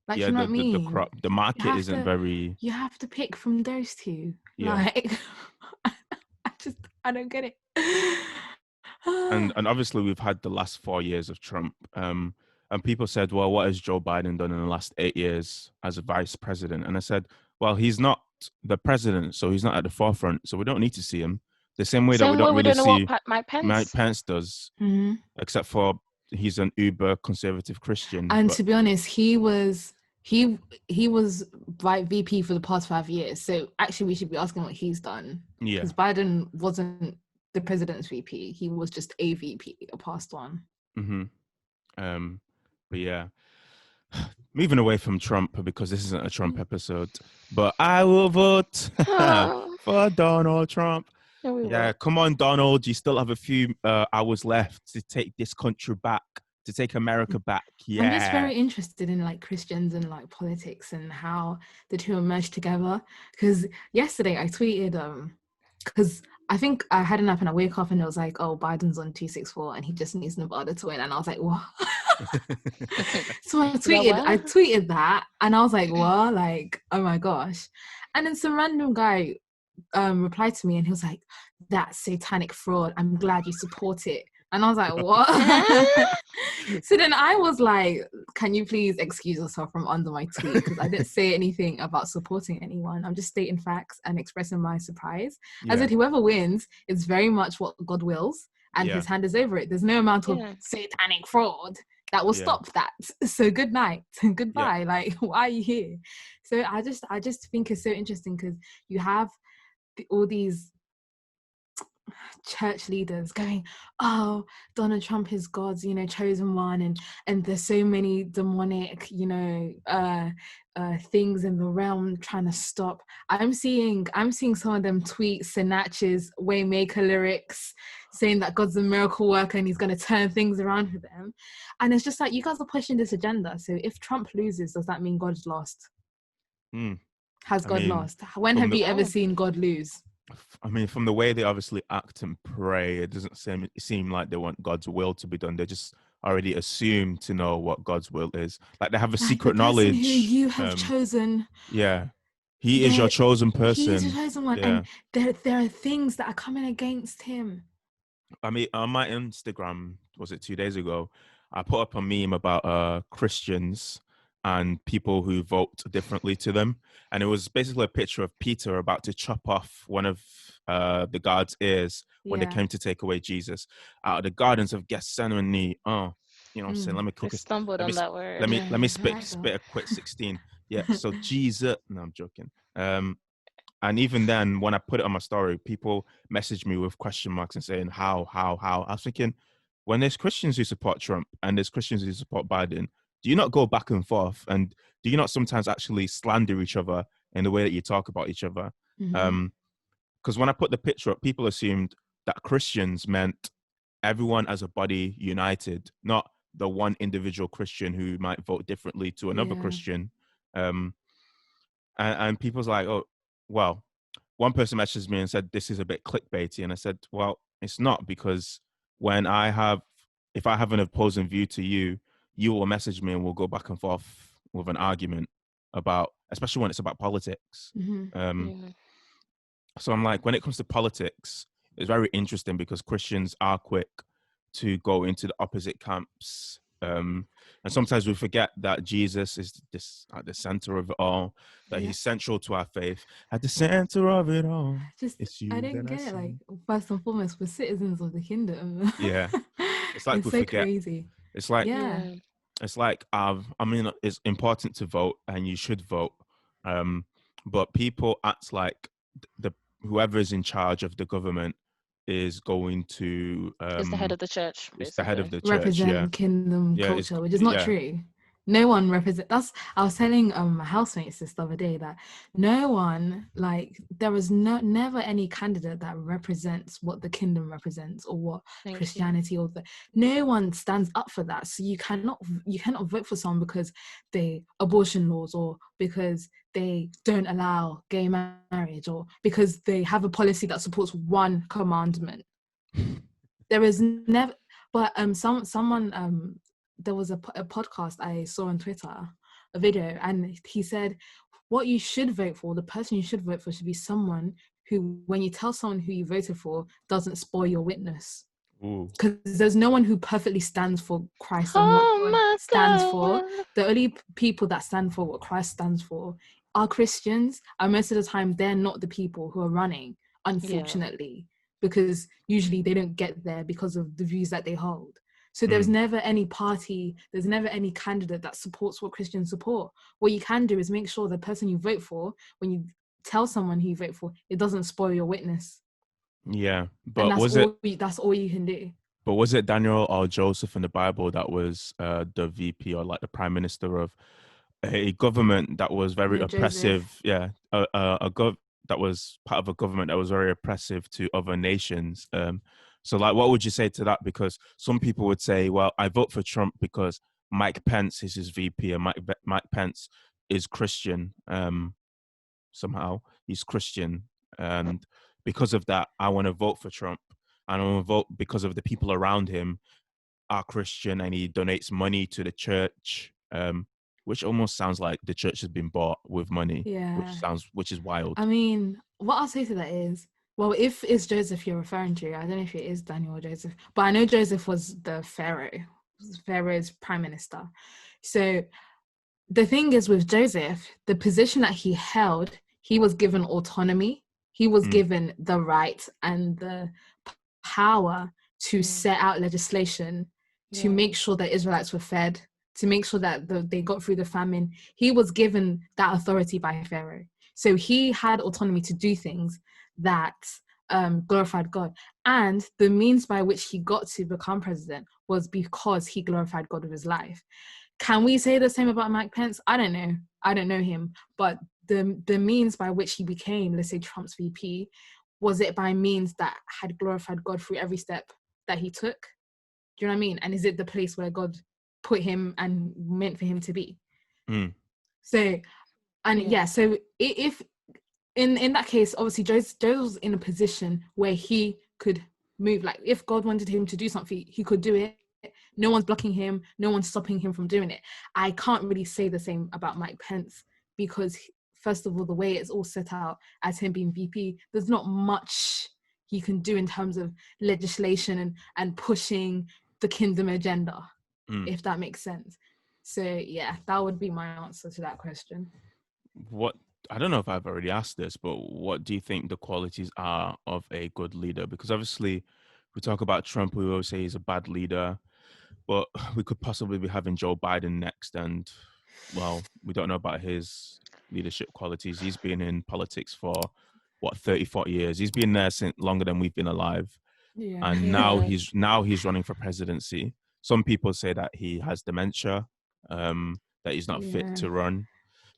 Like, yeah, you know what I mean? The market isn't very. You have to pick from those two. Yeah. Like, I don't get it. and obviously we've had the last 4 years of Trump. And people said, well, what has Joe Biden done in the last 8 years as a vice president? And I said, well, he's not the president, so he's not at the forefront. So we don't need to see him. The same way that we don't really see what Mike Pence does, except for he's an uber conservative Christian. And to be honest, he was VP for the past 5 years. So actually, we should be asking what he's done. Yeah, because Biden wasn't the president's VP; he was just a VP, a past one. But yeah, moving away from Trump because this isn't a Trump episode, but I will vote for Donald Trump. Yeah, come on, Donald. You still have a few hours left to take this country back, to take America back. Yeah. I'm just very interested in like Christians and like politics and how the two merge together. Because yesterday I tweeted, because I think I had a nap and I wake up and it was like, oh, Biden's on 264 and he just needs Nevada to win. And I was like, what? So I tweeted that and I was like, what? Like, oh my gosh. And then some random guy replied to me and he was like, that's satanic fraud. I'm glad you support it. And I was like, what? So then I was like, can you please excuse yourself from under my tweet? Because I didn't say anything about supporting anyone. I'm just stating facts and expressing my surprise. I said, whoever wins is very much what God wills and his hand is over it. There's no amount of satanic fraud that will stop that. So good night and goodbye. Like, why are you here? So I just think it's so interesting because you have all these church leaders going, oh, Donald Trump is God's, chosen one, and there's so many demonic, things in the realm trying to stop. I'm seeing some of them tweet Sinach's Waymaker lyrics saying that God's a miracle worker and he's going to turn things around for them. And it's just like, you guys are pushing this agenda. So if Trump loses, does that mean God's lost? Has God lost? When have you ever seen God lose? I mean, from the way they obviously act and pray, it doesn't seem like they want God's will to be done. They just already assume to know what God's will is. Like they have a secret knowledge. Who you have chosen. Yeah. He is your chosen person. He's your chosen one. And there are things that are coming against him. I mean, on my Instagram, was it 2 days ago, I put up a meme about Christians and people who vote differently to them. And it was basically a picture of Peter about to chop off one of the guards' ears when they came to take away Jesus out of the gardens of Gethsemane. Oh, you know what I'm saying? Let me cook it. Stumbled on that word. Let me spit a quick 16. Yeah, so Jesus. No, I'm joking. And even then, when I put it on my story, people messaged me with question marks and saying, how? I was thinking, when there's Christians who support Trump and there's Christians who support Biden, do you not go back and forth? And do you not sometimes actually slander each other in the way that you talk about each other? Because when I put the picture up, people assumed that Christians meant everyone as a body united, not the one individual Christian who might vote differently to another Christian. And people's like, oh, well, one person messaged me and said, this is a bit clickbaity. And I said, well, it's not, because if I have an opposing view to you, you will message me and we'll go back and forth with an argument about, especially when it's about politics. So I'm like, when it comes to politics, it's very interesting because Christians are quick to go into the opposite camps. And sometimes we forget that Jesus is at the center of it all, that he's central to our faith. At the center of it all. I didn't get it. Like, first and foremost, we're citizens of the kingdom. Yeah. It's like it's we so forget. Crazy. It's like, it's like, I mean, it's important to vote and you should vote. But people act like whoever is in charge of the government is going to it's the head of the church. It's the head of the church. Represent kingdom culture, which is not true. No one represents. I was telling my housemates this the other day that no one, like, there was never any candidate that represents what the kingdom represents or what Christianity or no one stands up for that. So you cannot vote for someone because they abortion laws or because they don't allow gay marriage or because they have a policy that supports one commandment. There is never, but someone there was a podcast I saw on Twitter, a video, and he said, what you should vote for, the person you should vote for should be someone who, when you tell someone who you voted for, doesn't spoil your witness. Because there's no one who perfectly stands for Christ and what God stands for. The only people that stand for what Christ stands for are Christians, and most of the time they're not the people who are running, unfortunately, because usually they don't get there because of the views that they hold. So there's never any party, there's never any candidate that supports what Christians support. What you can do is make sure the person you vote for, when you tell someone who you vote for, it doesn't spoil your witness. Yeah, but that's all you can do. But was it Daniel or Joseph in the Bible that was the VP or like the prime minister of a government that was very No, Joseph. oppressive? Yeah, that was part of a government that was very oppressive to other nations. So like, what would you say to that? Because some people would say, well, I vote for Trump because Mike Pence is his VP, and Mike Pence is Christian. Somehow he's Christian, and because of that, I want to vote for Trump. And I want to vote because of the people around him are Christian, and he donates money to the church, which almost sounds like the church has been bought with money, Yeah. which is wild. I mean, what I'll say to that is, well, if it's Joseph you're referring to, I don't know if it is Daniel or Joseph, but I know Joseph was the Pharaoh's prime minister. So the thing is with Joseph, the position that he held, he was given autonomy. He was given the right and the power to set out legislation to make sure that Israelites were fed, to make sure that they got through the famine. He was given that authority by Pharaoh. So he had autonomy to do things that glorified God. And the means by which he got to become president was because he glorified God with his life. Can we say the same about Mike Pence? I don't know. I don't know him. But the means by which he became, let's say, Trump's VP, was it by means that had glorified God through every step that he took? Do you know what I mean? And is it the place where God put him and meant for him to be? So, and so if in that case, obviously Joseph was in a position where he could move. Like if God wanted him to do something, he could do it. No one's blocking him. No one's stopping him from doing it. I can't really say the same about Mike Pence because, first of all, the way it's all set out as him being VP, there's not much he can do in terms of legislation and pushing the kingdom agenda, if that makes sense. So yeah, that would be my answer to that question. What, I don't know if I've already asked this, but what do you think the qualities are of a good leader? Because obviously, we talk about Trump, we always say he's a bad leader, but we could possibly be having Joe Biden next, and well, we don't know about his leadership qualities. He's been in politics for what, 30, 40 years. He's been there since longer than we've been alive. Yeah. And now he's running for presidency. Some people say that he has dementia, that he's not fit to run.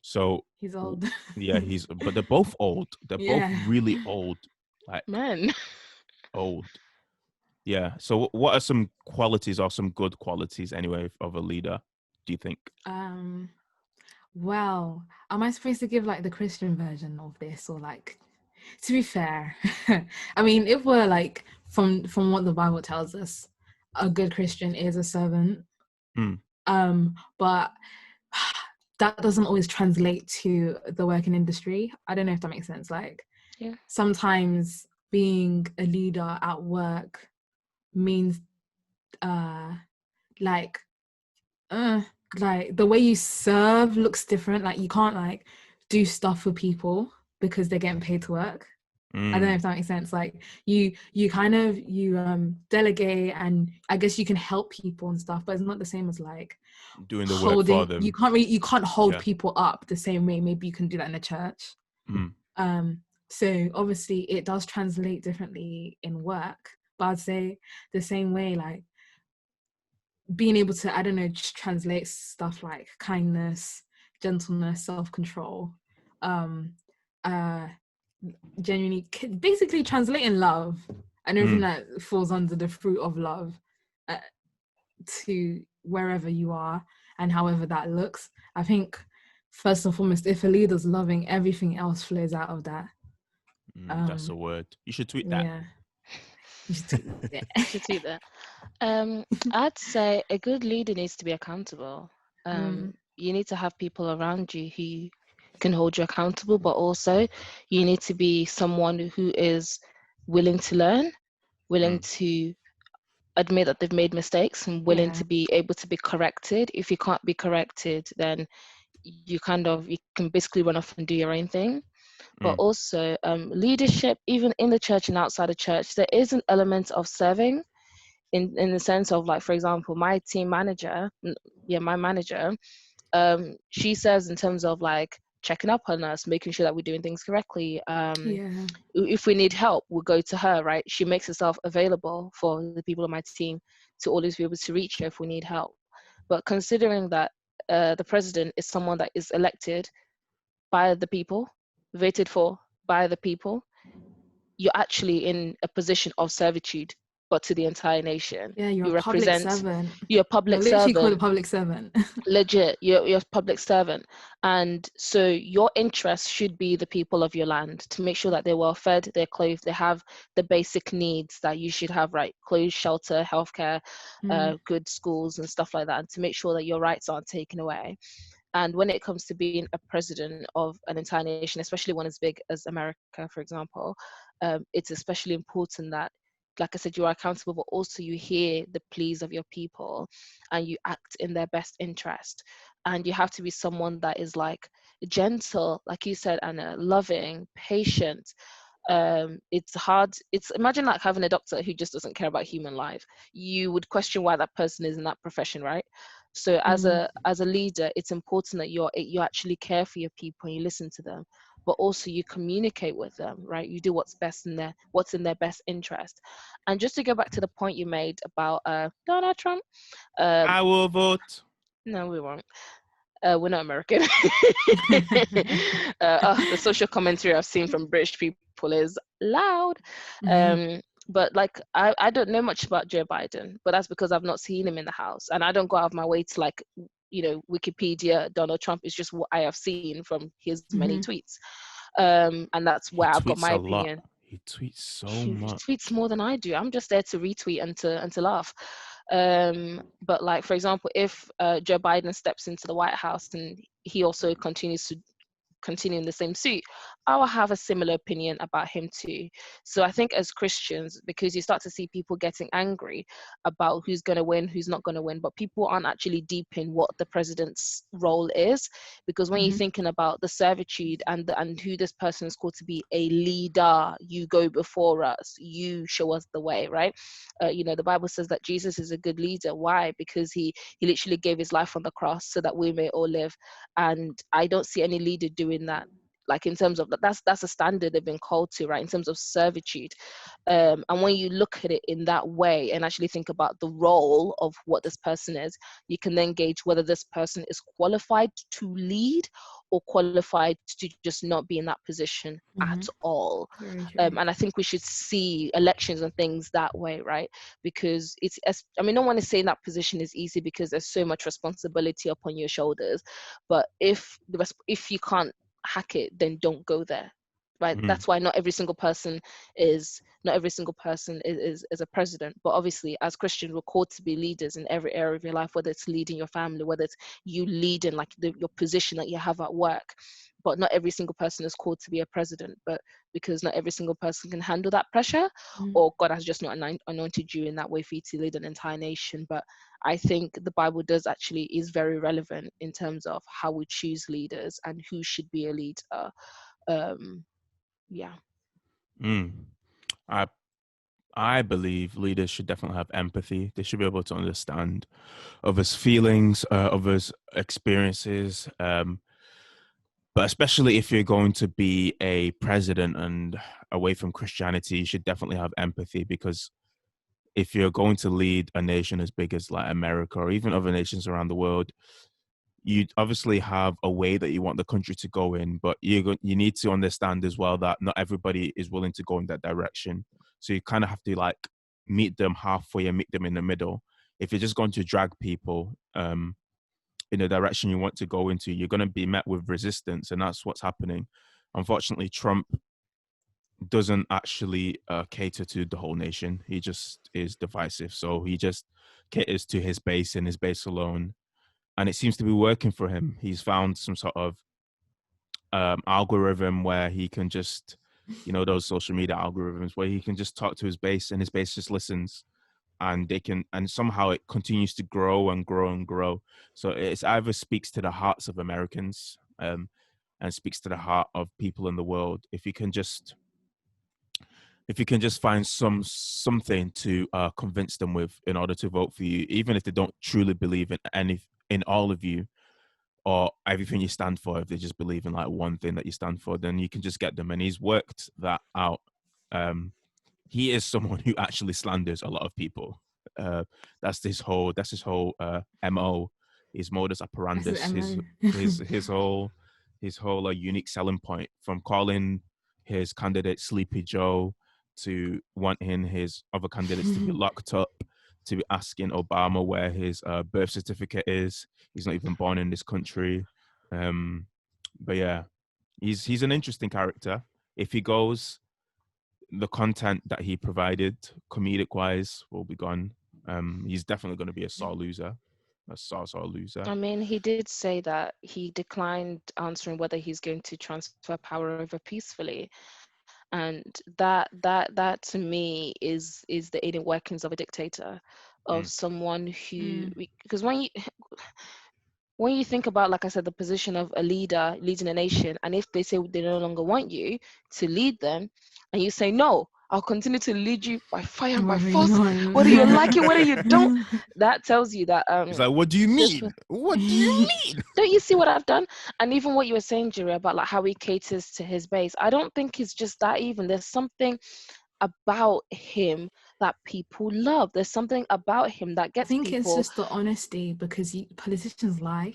So he's old. Yeah, but they're both old. They're both really old. Like Man. Old. Yeah. So what are some qualities or some good qualities anyway of a leader, do you think? Well, am I supposed to give like the Christian version of this, or like, to be fair, I mean, if we're like from what the Bible tells us, a good Christian is a servant. But that doesn't always translate to the working industry. I don't know if that makes sense. Like, sometimes being a leader at work means like the way you serve looks different. Like you can't like do stuff for people because they're getting paid to work. I don't know if that makes sense. Like you delegate, and I guess you can help people and stuff, but it's not the same as like doing the work for them. You can't hold people up the same way maybe you can do that in a church. So obviously it does translate differently in work, but I'd say the same way, like being able to, I don't know, just translate stuff like kindness, gentleness, self-control, genuinely, basically translating love and everything that falls under the fruit of love to wherever you are and however that looks. I think first and foremost, if a leader's loving, everything else flows out of that. That's a word. You should tweet that. Yeah. You should tweet that. I'd say a good leader needs to be accountable. You need to have people around you who can hold you accountable, but also you need to be someone who is willing to learn, willing to admit that they've made mistakes, and willing to be able to be corrected. If you can't be corrected, then you can basically run off and do your own thing. But also leadership, even in the church and outside the church, there is an element of serving in the sense of, like, for example, my team manager, my manager, she says in terms of like checking up on us, making sure that we're doing things correctly. Yeah. If we need help, we'll go to her, right? She makes herself available for the people on my team to always be able to reach her if we need help. But considering that the president is someone that is elected by the people, voted for by the people, you're actually in a position of servitude, but to the entire nation. Yeah, you're You a public represent, servant. you're a You're public literally called a servant. public servant. Legit, you're a public servant, and so your interest should be the people of your land, to make sure that they're well fed, they're clothed, they have the basic needs that you should have, right? Clothes, shelter, healthcare, good schools and stuff like that, and to make sure that your rights aren't taken away. And when it comes to being a president of an entire nation, especially one as big as America, for example, it's especially important that, like I said, you are accountable, but also you hear the pleas of your people and you act in their best interest. And you have to be someone that is like gentle, like you said, Anna, loving, patient. It's hard. It's, imagine like having a doctor who just doesn't care about human life. You would question why that person is in that profession, right? So as a leader, it's important that you actually care for your people and you listen to them, but also you communicate with them, right? You do what's in their best interest. And just to go back to the point you made about Donald Trump, I will vote. no, we won't. We're not American. The social commentary I've seen from British people is loud. But like, I don't know much about Joe Biden, but that's because I've not seen him in the house, and I don't go out of my way to like, Wikipedia Donald Trump is just what I have seen from his many tweets. And that's where I've got my opinion. He tweets so He much. tweets more than I do. I'm just there to retweet and to laugh. But like, for example, if Joe Biden steps into the White House and he also continues to continue in the same suit, I will have a similar opinion about him too. So I think as Christians, because you start to see people getting angry about who's going to win, who's not going to win, but people aren't actually deep in what the president's role is. Because when you're thinking about the servitude and who this person is called to be a leader, you go before us, you show us the way, right? The Bible says that Jesus is a good leader. Why? Because he literally gave his life on the cross so that we may all live. And I don't see any leader doing that, like in terms of that's a standard they've been called to, right, in terms of servitude. And when you look at it in that way and actually think about the role of what this person is, you can then gauge whether this person is qualified to lead or qualified to just not be in that position at all. And I think we should see elections and things that way, right? Because no one is saying that position is easy, because there's so much responsibility upon your shoulders. But if you can't hack it, then don't go there, right? That's why not every single person is a president. But obviously, as Christians, we're called to be leaders in every area of your life, whether it's leading your family, whether it's you leading like your position that you have at work. But not every single person is called to be a president, but because not every single person can handle that pressure, or God has just not anointed you in that way for you to lead an entire nation. But I think the Bible is very relevant in terms of how we choose leaders and who should be a leader. Yeah. I believe leaders should definitely have empathy. They should be able to understand others' feelings, others' experiences. But especially if you're going to be a president and away from Christianity, you should definitely have empathy, because if you're going to lead a nation as big as like America or even other nations around the world, you obviously have a way that you want the country to go in, but you need to understand as well that not everybody is willing to go in that direction. So you kind of have to like meet them halfway and meet them in the middle. If you're just going to drag people in the direction you want to go into, you're going to be met with resistance, and that's what's happening. Unfortunately, Trump doesn't actually cater to the whole nation. He just is divisive. So he just caters to his base and his base alone. And it seems to be working for him. He's found some sort of algorithm where he can just, those social media algorithms where he can just talk to his base and his base just listens, and and somehow it continues to grow and grow and grow. So it's either speaks to the hearts of Americans and speaks to the heart of people in the world. If you can just find something to convince them with in order to vote for you, even if they don't truly believe in all of you, or everything you stand for, if they just believe in like one thing that you stand for, then you can just get them. And he's worked that out. He is someone who actually slanders a lot of people. That's his whole MO, his modus operandus, his whole unique selling point, from calling his candidate Sleepy Joe to wanting his other candidates to be locked up, to asking Obama where his birth certificate is. He's not even born in this country. But yeah, he's an interesting character. If he goes, the content that he provided, comedic wise, will be gone. He's definitely going to be a sore loser. A loser. I mean, he did say that he declined answering whether he's going to transfer power over peacefully. And that to me is the inner workings of a dictator, of someone who, because when you think about, like I said, the position of a leader leading a nation, and if they say they no longer want you to lead them, and you say, no, I'll continue to lead you by fire and by force, whether you like it, whether you don't, that tells you that it's like, what do you mean? What do you mean? Don't you see what I've done? And even what you were saying, Jireh, about like how he caters to his base, I don't think it's just that. Even there's something about him that people love. There's something about him that gets people. I think it's just the honesty, because politicians lie.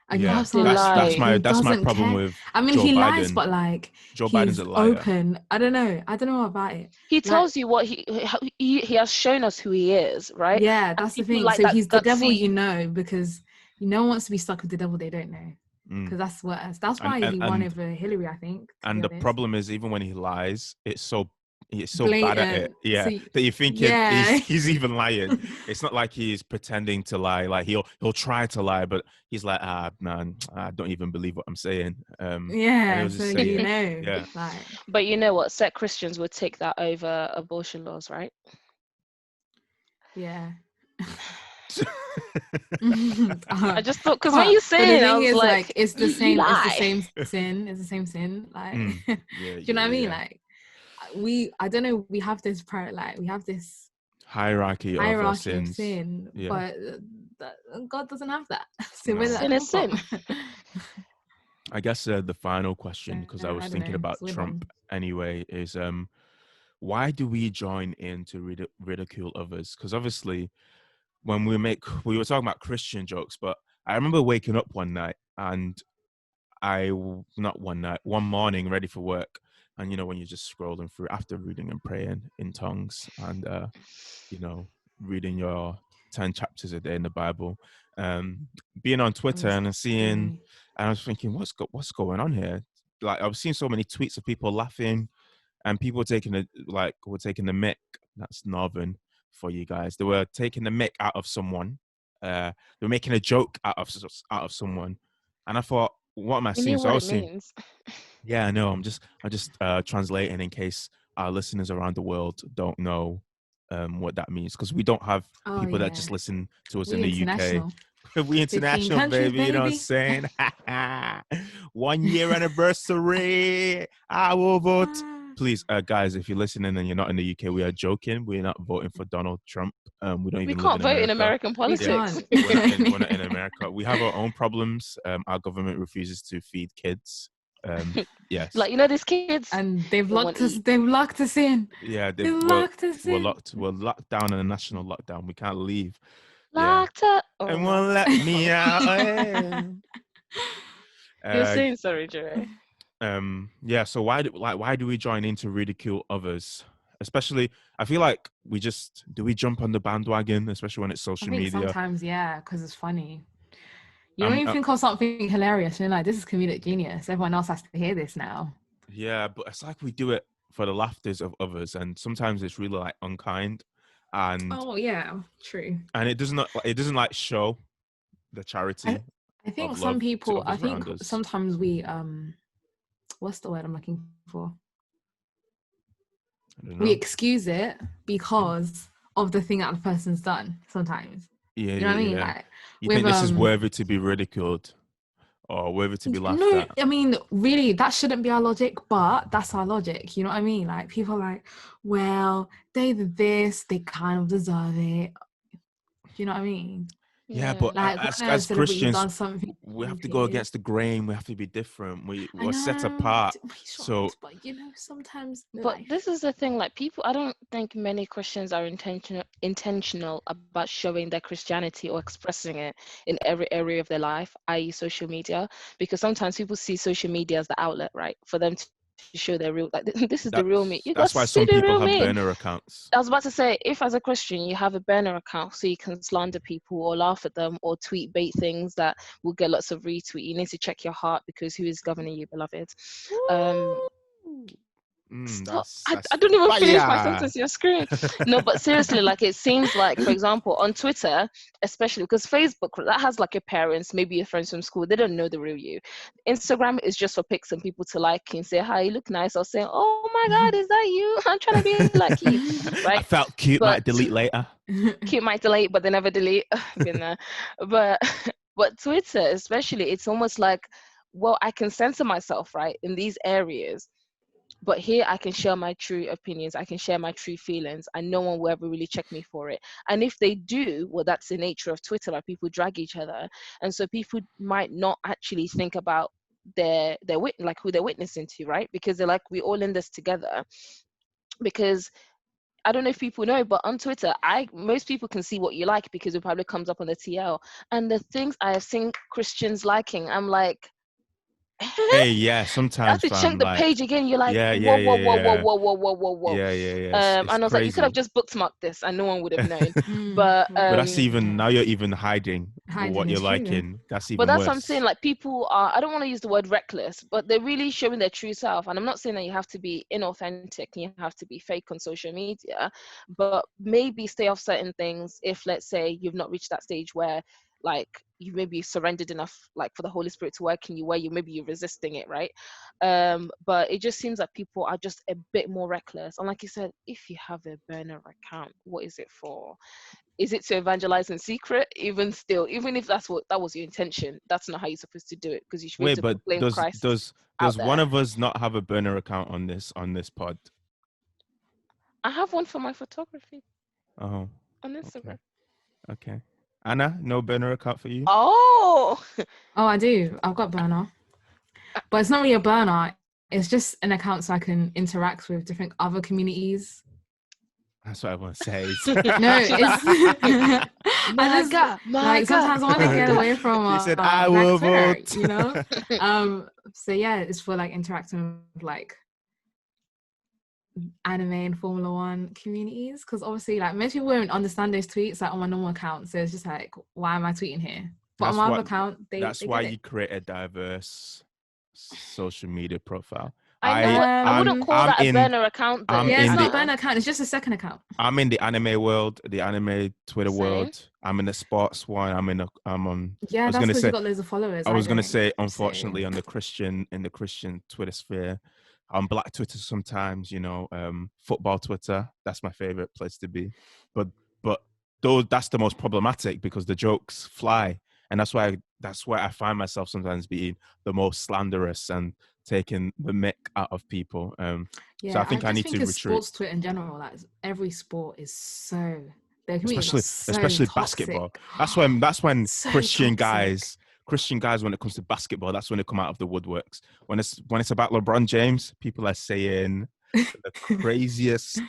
And that's my problem with. I mean, Joe he Biden. Lies, but like Joe Biden's a liar. Open. I don't know about it. He tells you what he has shown us who he is, right? Yeah, that's the thing. Like, so he's the devil, because no one wants to be stuck with the devil they don't know. Because that's worse. That's why he won over Hillary, I think. And the problem is, even when he lies, it's so blatant. Bad at it, that you think he's even lying. It's not like he's pretending to lie. Like he'll try to lie, but he's like, man, I don't even believe what I'm saying. So But you know what? Set Christians would take that over abortion laws, right? Yeah. I just thought, because when you say it, I was like, it's the same sin. Like, do you know what I mean? Like, I don't know, we have this hierarchy of sin, but God doesn't have that. So where sin is sin. I guess the final question, because I was thinking about Trump anyway, is why do we join in to ridicule others? Because obviously, when we were talking about Christian jokes, but I remember waking up one night, and one morning, ready for work. And, when you're just scrolling through after reading and praying in tongues and, reading your 10 chapters a day in the Bible, being on Twitter and seeing, and I was thinking, what's going on here? Like, I was seeing so many tweets of people laughing, and people were taking the mick. That's Northern for you guys. They were taking the mick out of someone. They were making a joke out of someone. And I thought, what am I seeing? So I was seeing. Yeah, I know. I'm just translating in case our listeners around the world don't know what that means, because we don't have people that just listen to us in the UK. We international, baby. You know what I'm saying? 1 year anniversary. I will vote. Please, guys, if you're listening and you're not in the UK, we are joking. We're not voting for Donald Trump. We can't vote in American politics. We're not in America. We have our own problems. Our government refuses to feed kids. Yes. Like, these kids, and they've locked us in. Yeah, they've locked us in. We're locked down in a national lockdown. We can't leave. Locked up. And won't let me out. You're saying sorry, Jerry. So why do we join in to ridicule others? Especially, I feel like we jump on the bandwagon, especially when it's social media. Sometimes, because it's funny. You don't even think of something hilarious. You're like, this is comedic genius. Everyone else has to hear this now. Yeah, but it's like we do it for the laughters of others, and sometimes it's really like unkind. And true. And it doesn't like show the charity. I think some people. I think sometimes we what's the word I'm looking for? We excuse it because of the thing that the person's done. Sometimes. Yeah, you know what I mean? Like, you think this is worthy to be ridiculed or worthy to be laughed at? I mean, really, that shouldn't be our logic, but that's our logic. You know what I mean? Like, people are like, well, they did this, they kind of deserve it. Do you know what I mean? Yeah, but like as when a celebrity Christians, does something we have to go stupid. against the grain. We have to be different. I We're set know, apart. we should, So but you know, sometimes in But life. this is the thing, like people, I don't think many Christians are intentional about showing their Christianity or expressing it in every area of their life, i.e. social media, because sometimes people see social media as the outlet, right? For them to show their real, like this is the real me. You got to that's why see the some real people have me. burner accounts. I was about to say, if as a Christian you have a burner account so you can slander people or laugh at them or tweet bait things that will get lots of retweet, you need to check your heart, because who is governing you, beloved? Stop. I That's don't even finish my fire. sentence, you're screwing. No, but seriously, like it seems like, for example, on Twitter, especially because Facebook, that has like your parents, maybe your friends from school, they don't know the real you. Instagram is just for pics and people to like and say, hi, you look nice, or say, oh my God, is that you? I'm trying to be like you, right? I felt cute, But might delete later. cute might delete, but they never delete. Been there. But but Twitter, especially, it's almost like, well, I can censor myself, right, in these areas. But here I can share my true opinions, I can share my true feelings, and no one will ever really check me for it. And if they do, well, that's the nature of Twitter, like people drag each other. And so people might not actually think about like who they're witnessing to, right? Because they're like, we're all in this together. Because I don't know if people know, but on Twitter, most people can see what you like because it probably comes up on the TL. And the things I have seen Christians liking, I'm like, Hey, yeah, I have sometimes, to check fam, the like, page again. You're like, yeah, whoa, yeah, whoa, yeah, whoa, whoa, yeah, whoa, whoa, whoa, whoa, whoa. yeah, yeah, yeah. It's And I was like, you could have crazy. just bookmarked this and no one would have known. Mm, But But that's literally, even yeah. now you're even hiding Hiding what is you're true. liking. That's But even that's what I'm saying. worse. Like people are, I don't want to use the word reckless, but they're really showing their true self. And I'm not saying that you have to be inauthentic and you have to be fake on social media, but maybe stay off certain things if, let's say, you've not reached that stage where like you maybe surrendered enough like for the Holy Spirit to work in you, where you're resisting it, right? But it just seems like people are just a bit more reckless. And like you said, if you have a burner account, what is it for? Is it to evangelize in secret? Even still, even if that was your intention, that's not how you're supposed to do it, because you should be able Wait, to but proclaim does Christ does out does one there. of us not have a burner account on this pod? I have one for my photography Oh, on okay, Instagram. okay. Anna, no burner account for you? Oh, Oh, I do. I've got burner, but it's not really a burner. It's just an account so I can interact with different other communities. That's what everyone says. No, she's like, it's I my just God, my like God, sometimes I want to my get God. away from He said, "I Black will Twitter, vote." you know. So yeah, it's for like interacting with like anime and Formula One communities, because obviously like most people won't understand those tweets like on my normal account, so it's just like, why am I tweeting here? But on That's my other what. account, That's they why get it. you create a diverse social media profile. I know, but I wouldn't call I'm that a in burner account though. I'm Yeah, it's in not the a burner account, it's just a second account. I'm in the anime world, the anime Twitter Same. world. I'm in the sports one. I'm on. I Yeah, was that's gonna because you say. got loads of followers. I I was gonna don't. say, So unfortunately, on the Christian Twitter sphere, on Black Twitter sometimes, football Twitter. That's my favorite place to be. But though that's the most problematic because the jokes fly, and that's why I find myself sometimes being the most slanderous and taking the mick out of people. So I yeah, I think I just need to think it's retreat. sports Twitter in general. Like every sport is so their communities are especially so especially basketball. toxic. That's when So toxic. Christian guys, when it comes to basketball, that's when they come out of the woodworks. When it's about LeBron James, people are saying the craziest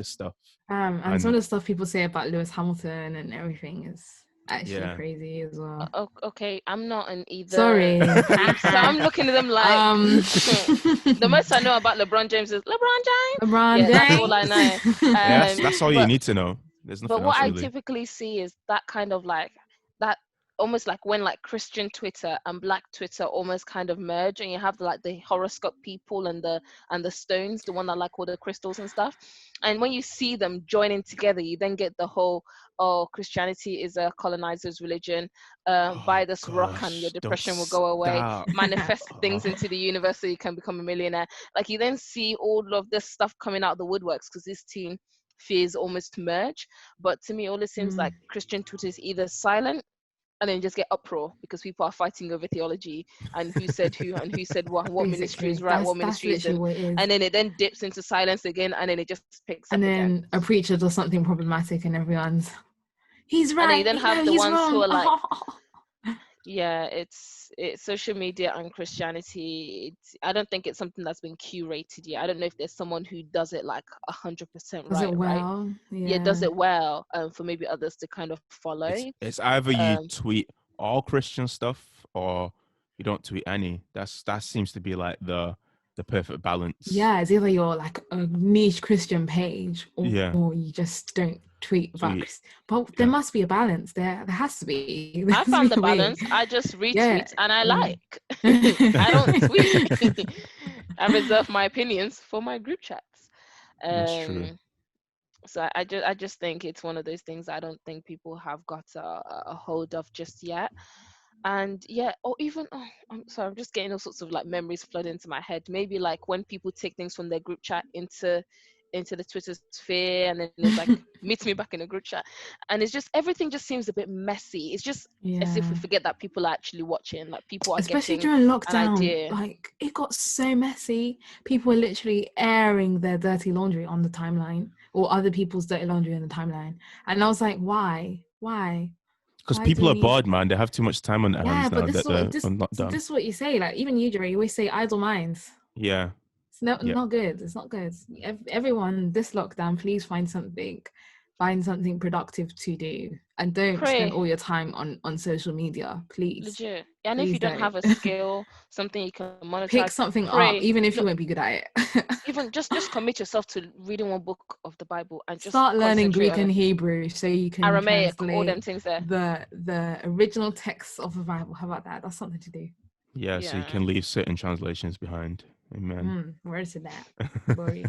stuff. And some And of the stuff people say about Lewis Hamilton and everything is actually yeah, crazy as well. Okay, I'm not in either Sorry. group, so I'm looking at them like the most I know about LeBron James is LeBron James. LeBron Yeah, that's all I know. James. yeah, that's all you But need to know. There's but nothing what else I really. typically see is that kind of like that, almost like when like Christian Twitter and Black Twitter almost kind of merge, and you have the horoscope people and the stones, the one that like all the crystals and stuff. And when you see them joining together, you then get the whole, oh, Christianity is a colonizer's religion. Oh Buy this rock and your gosh, don't depression will go away. stop. Manifest Oh. things into the universe so you can become a millionaire. Like you then see all of this stuff coming out of the woodworks because this team fears almost merge. But to me, all it seems like Christian Twitter is either silent and then just get uproar because people are fighting over theology and who said who and who said what ministry is Basically, right, what that's ministry literally isn't. what it is. And then it then dips into silence again, and then it just picks And up again. then a preacher does something problematic and everyone's He's right. And then you then have no, the he's ones wrong. who are like, yeah, it's social media and Christianity. I don't think it's something that's been curated yet. I don't know if there's someone who does it like 100% Does it right, well? Yeah, does it well, for maybe others to kind of follow. It's either you tweet all Christian stuff or you don't tweet any. That seems to be like the perfect balance. Yeah, it's either you're like a niche Christian page or you just don't tweet about but there must be a balance. There has to be. I found the balance. I just retweet and I like. I don't tweet. I reserve my opinions for my group chats. That's true. So I just think it's one of those things I don't think people have got a hold of just yet. And yeah, or even I'm sorry, I'm just getting all sorts of like memories flooding into my head. Maybe like when people take things from their group chat into the Twitter sphere, and then it's like meet me back in a group chat, and it's just everything just seems a bit messy. It's just as if we forget that people are actually watching, like people are especially getting during lockdown. an idea. Like it got so messy. People were literally airing their dirty laundry on the timeline, or other people's dirty laundry on the timeline, and I was like, why? Because people are bored, man. They have too much time on their hands now. This is what you say. Like even you, JIREH, you always say idle minds. Yeah. It's not good. It's not good. Everyone, this lockdown, please find something productive to do, and don't spend all your time on social media, please. Legit. And please if you don't have a skill, something you can monetize, pick something up, even if you won't be good at it. Even just commit yourself to reading one book of the Bible and just start learning Greek and Hebrew so you can Aramaic, all them things there. The original text of the Bible. How about that? That's something to do. Yeah, so you can leave certain translations behind. Amen. Where is it that? Boy.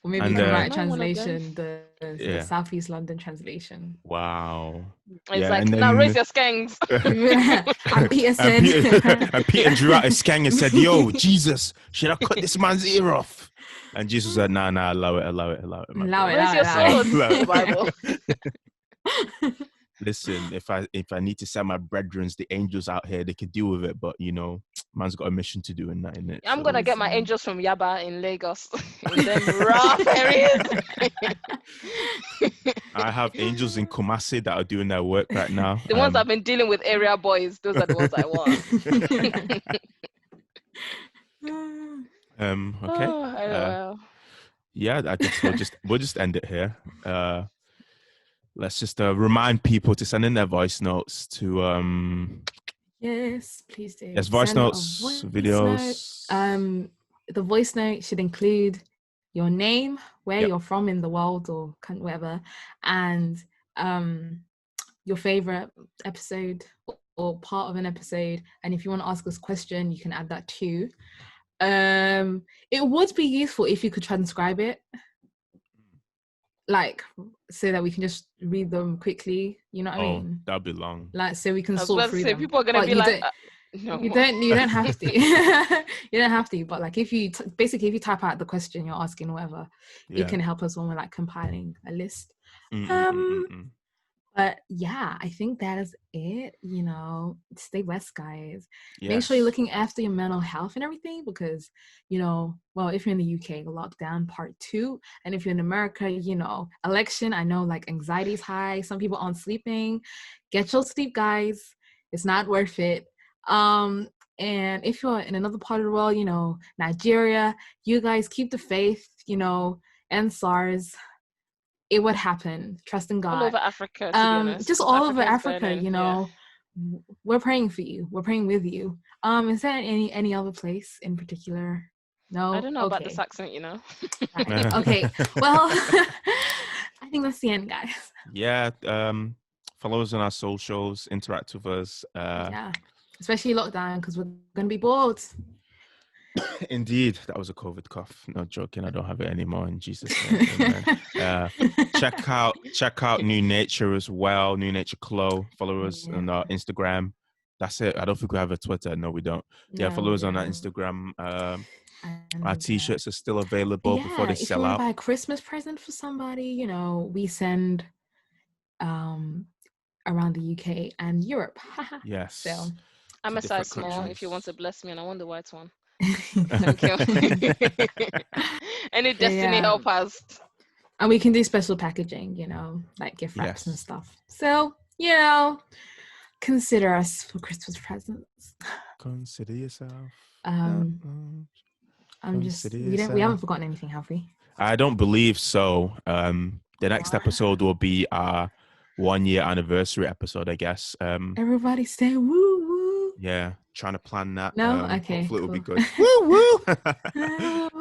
Or maybe you can write a translation, the Southeast London translation. Wow. It's like, now raise your skanks. And Peter said... and Peter drew out his skang and said, yo, Jesus, should I cut this man's ear off? And Jesus said, nah, allow it. Raise your sword, Bible. Listen, if I need to send my brethren, the angels out here, they could deal with it, but you know, man's got a mission to do in that, innit? I'm gonna get my angels from Yaba in Lagos in them rough areas. I have angels in Kumasi that are doing their work right now. The ones I've been dealing with, area boys, those are the ones I want. Okay. Well. Yeah, I guess we'll just end it here. Let's just remind people to send in their voice notes to yes, please do. Yes, voice notes, videos. The voice note should include your name, where you're from in the world or whatever, and your favorite episode or part of an episode. And if you want to ask us a question, you can add that too. It would be useful if you could transcribe it, like so that we can just read them quickly. You know what I mean? That'd be long. Like so we can sort through them. People are gonna be like, no. You don't have to. You don't have to. But like if you if you type out the question you're asking, or whatever, it can help us when we're like compiling a list. But yeah, I think that is it. You know, stay blessed, guys. Yes. Make sure you're looking after your mental health and everything, because, you know, well, if you're in the UK, lockdown part 2, and if you're in America, you know, election, I know like anxiety is high. Some people aren't sleeping. Get your sleep, guys. It's not worth it. And if you're in another part of the world, you know, Nigeria, you guys keep the faith, you know, and SARS. It would happen. Trust in God. All over Africa, to be honest. Just all over Africa, you know. Yeah. We're praying for you. We're praying with you. Is there any other place in particular? No? I don't know about this accent, you know. Right. Okay. Well, I think that's the end, guys. Yeah. Follow us on our socials. Interact with us. Yeah. Especially lockdown, because we're going to be bored. Indeed, that was a COVID cough. No joking, I don't have it anymore in Jesus' name. Check out New Nature as well. New Nature Clo. Follow us on our Instagram. That's it. I don't think we have a Twitter. No, we don't. Follow us on our Instagram. Our t-shirts are still available before they sell out. If you want to buy a Christmas present for somebody, you know, we send around the UK and Europe. Yes. So I'm a size small if you want to bless me, and I want the white one. Thank you. Any Destiny helpers? And we can do special packaging, like gift wraps and stuff. So, consider us for Christmas presents. Consider yourself. We haven't forgotten anything, have we? I don't believe so. The next episode will be our 1 year anniversary episode, I guess. Everybody say woo woo. Yeah, trying to plan that. No, okay. Hopefully cool. it will be good. Woo woo.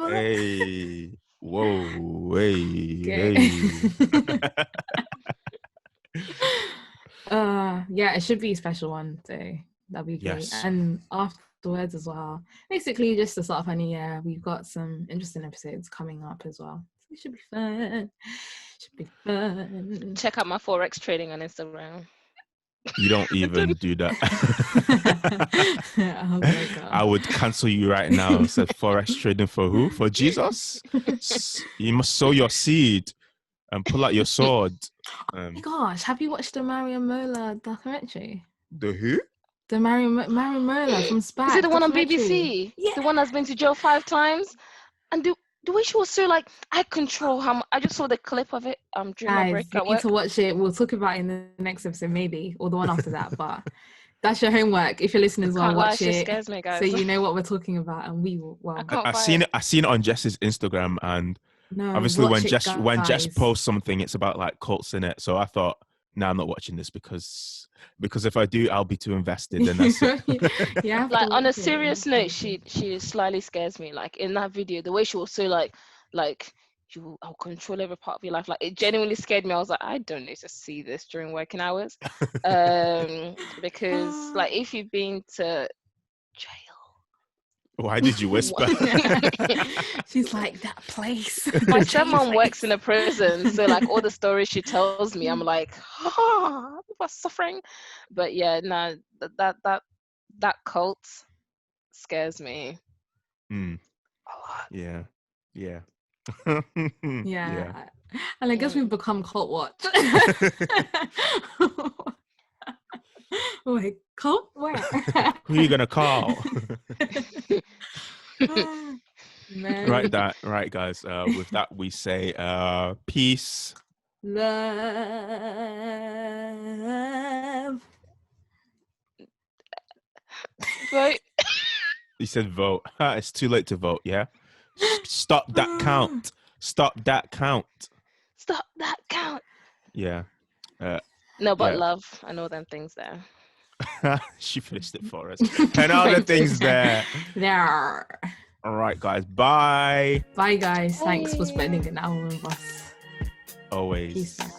Hey, whoa, hey. It should be a special one, so that'll be great. Yes. And afterwards as well, basically just to start off a new year, we've got some interesting episodes coming up as well. So it should be fun. Check out my Forex trading on Instagram. You don't even do that. Oh my God. I would cancel you right now. Said Forex trading for who? For Jesus? You must sow your seed and pull out your sword. Oh my gosh, have you watched the Mario Mola documentary? The who? The Mario Mola from SPAC. Is it the one on BBC? Yeah. The one that's been to jail 5 times? And the way she was so like, I control how I just saw the clip of it during my break you at need work. to watch it. We'll talk about it in the next episode, maybe, or the one after that. But that's your homework. If you're listening as well, watch it. Scares me, guys. So you know what we're talking about, and we will. Well, I've seen it on Jess's Instagram, and obviously when Jess posts something, it's about like cults in it. So I thought, no, I'm not watching this because if I do, I'll be too invested. And that's it. Yeah. Like on a serious note, she slightly scares me. Like in that video, the way she was so like I'll control every part of your life. Like it genuinely scared me. I was like, I don't need to see this during working hours, because like if you've been to jail. Why did you whisper? She's like, that place. My stepmom works in a prison, so like all the stories she tells me, I'm like, people are suffering. But yeah, no, that cult scares me a lot. Yeah. Yeah. And I guess we've become cult watch. Wait, cult? Where? Who are you gonna call? Man. Right, guys. With that, we say peace, love. Vote. You said vote. It's too late to vote. Yeah. Stop that count. Stop that count. Stop that count. Yeah. No, but love and all them things there. She finished it for us. And all the things there. There. All right, guys. Bye. Bye, guys. Thanks for spending an hour with us. Always. Peace out.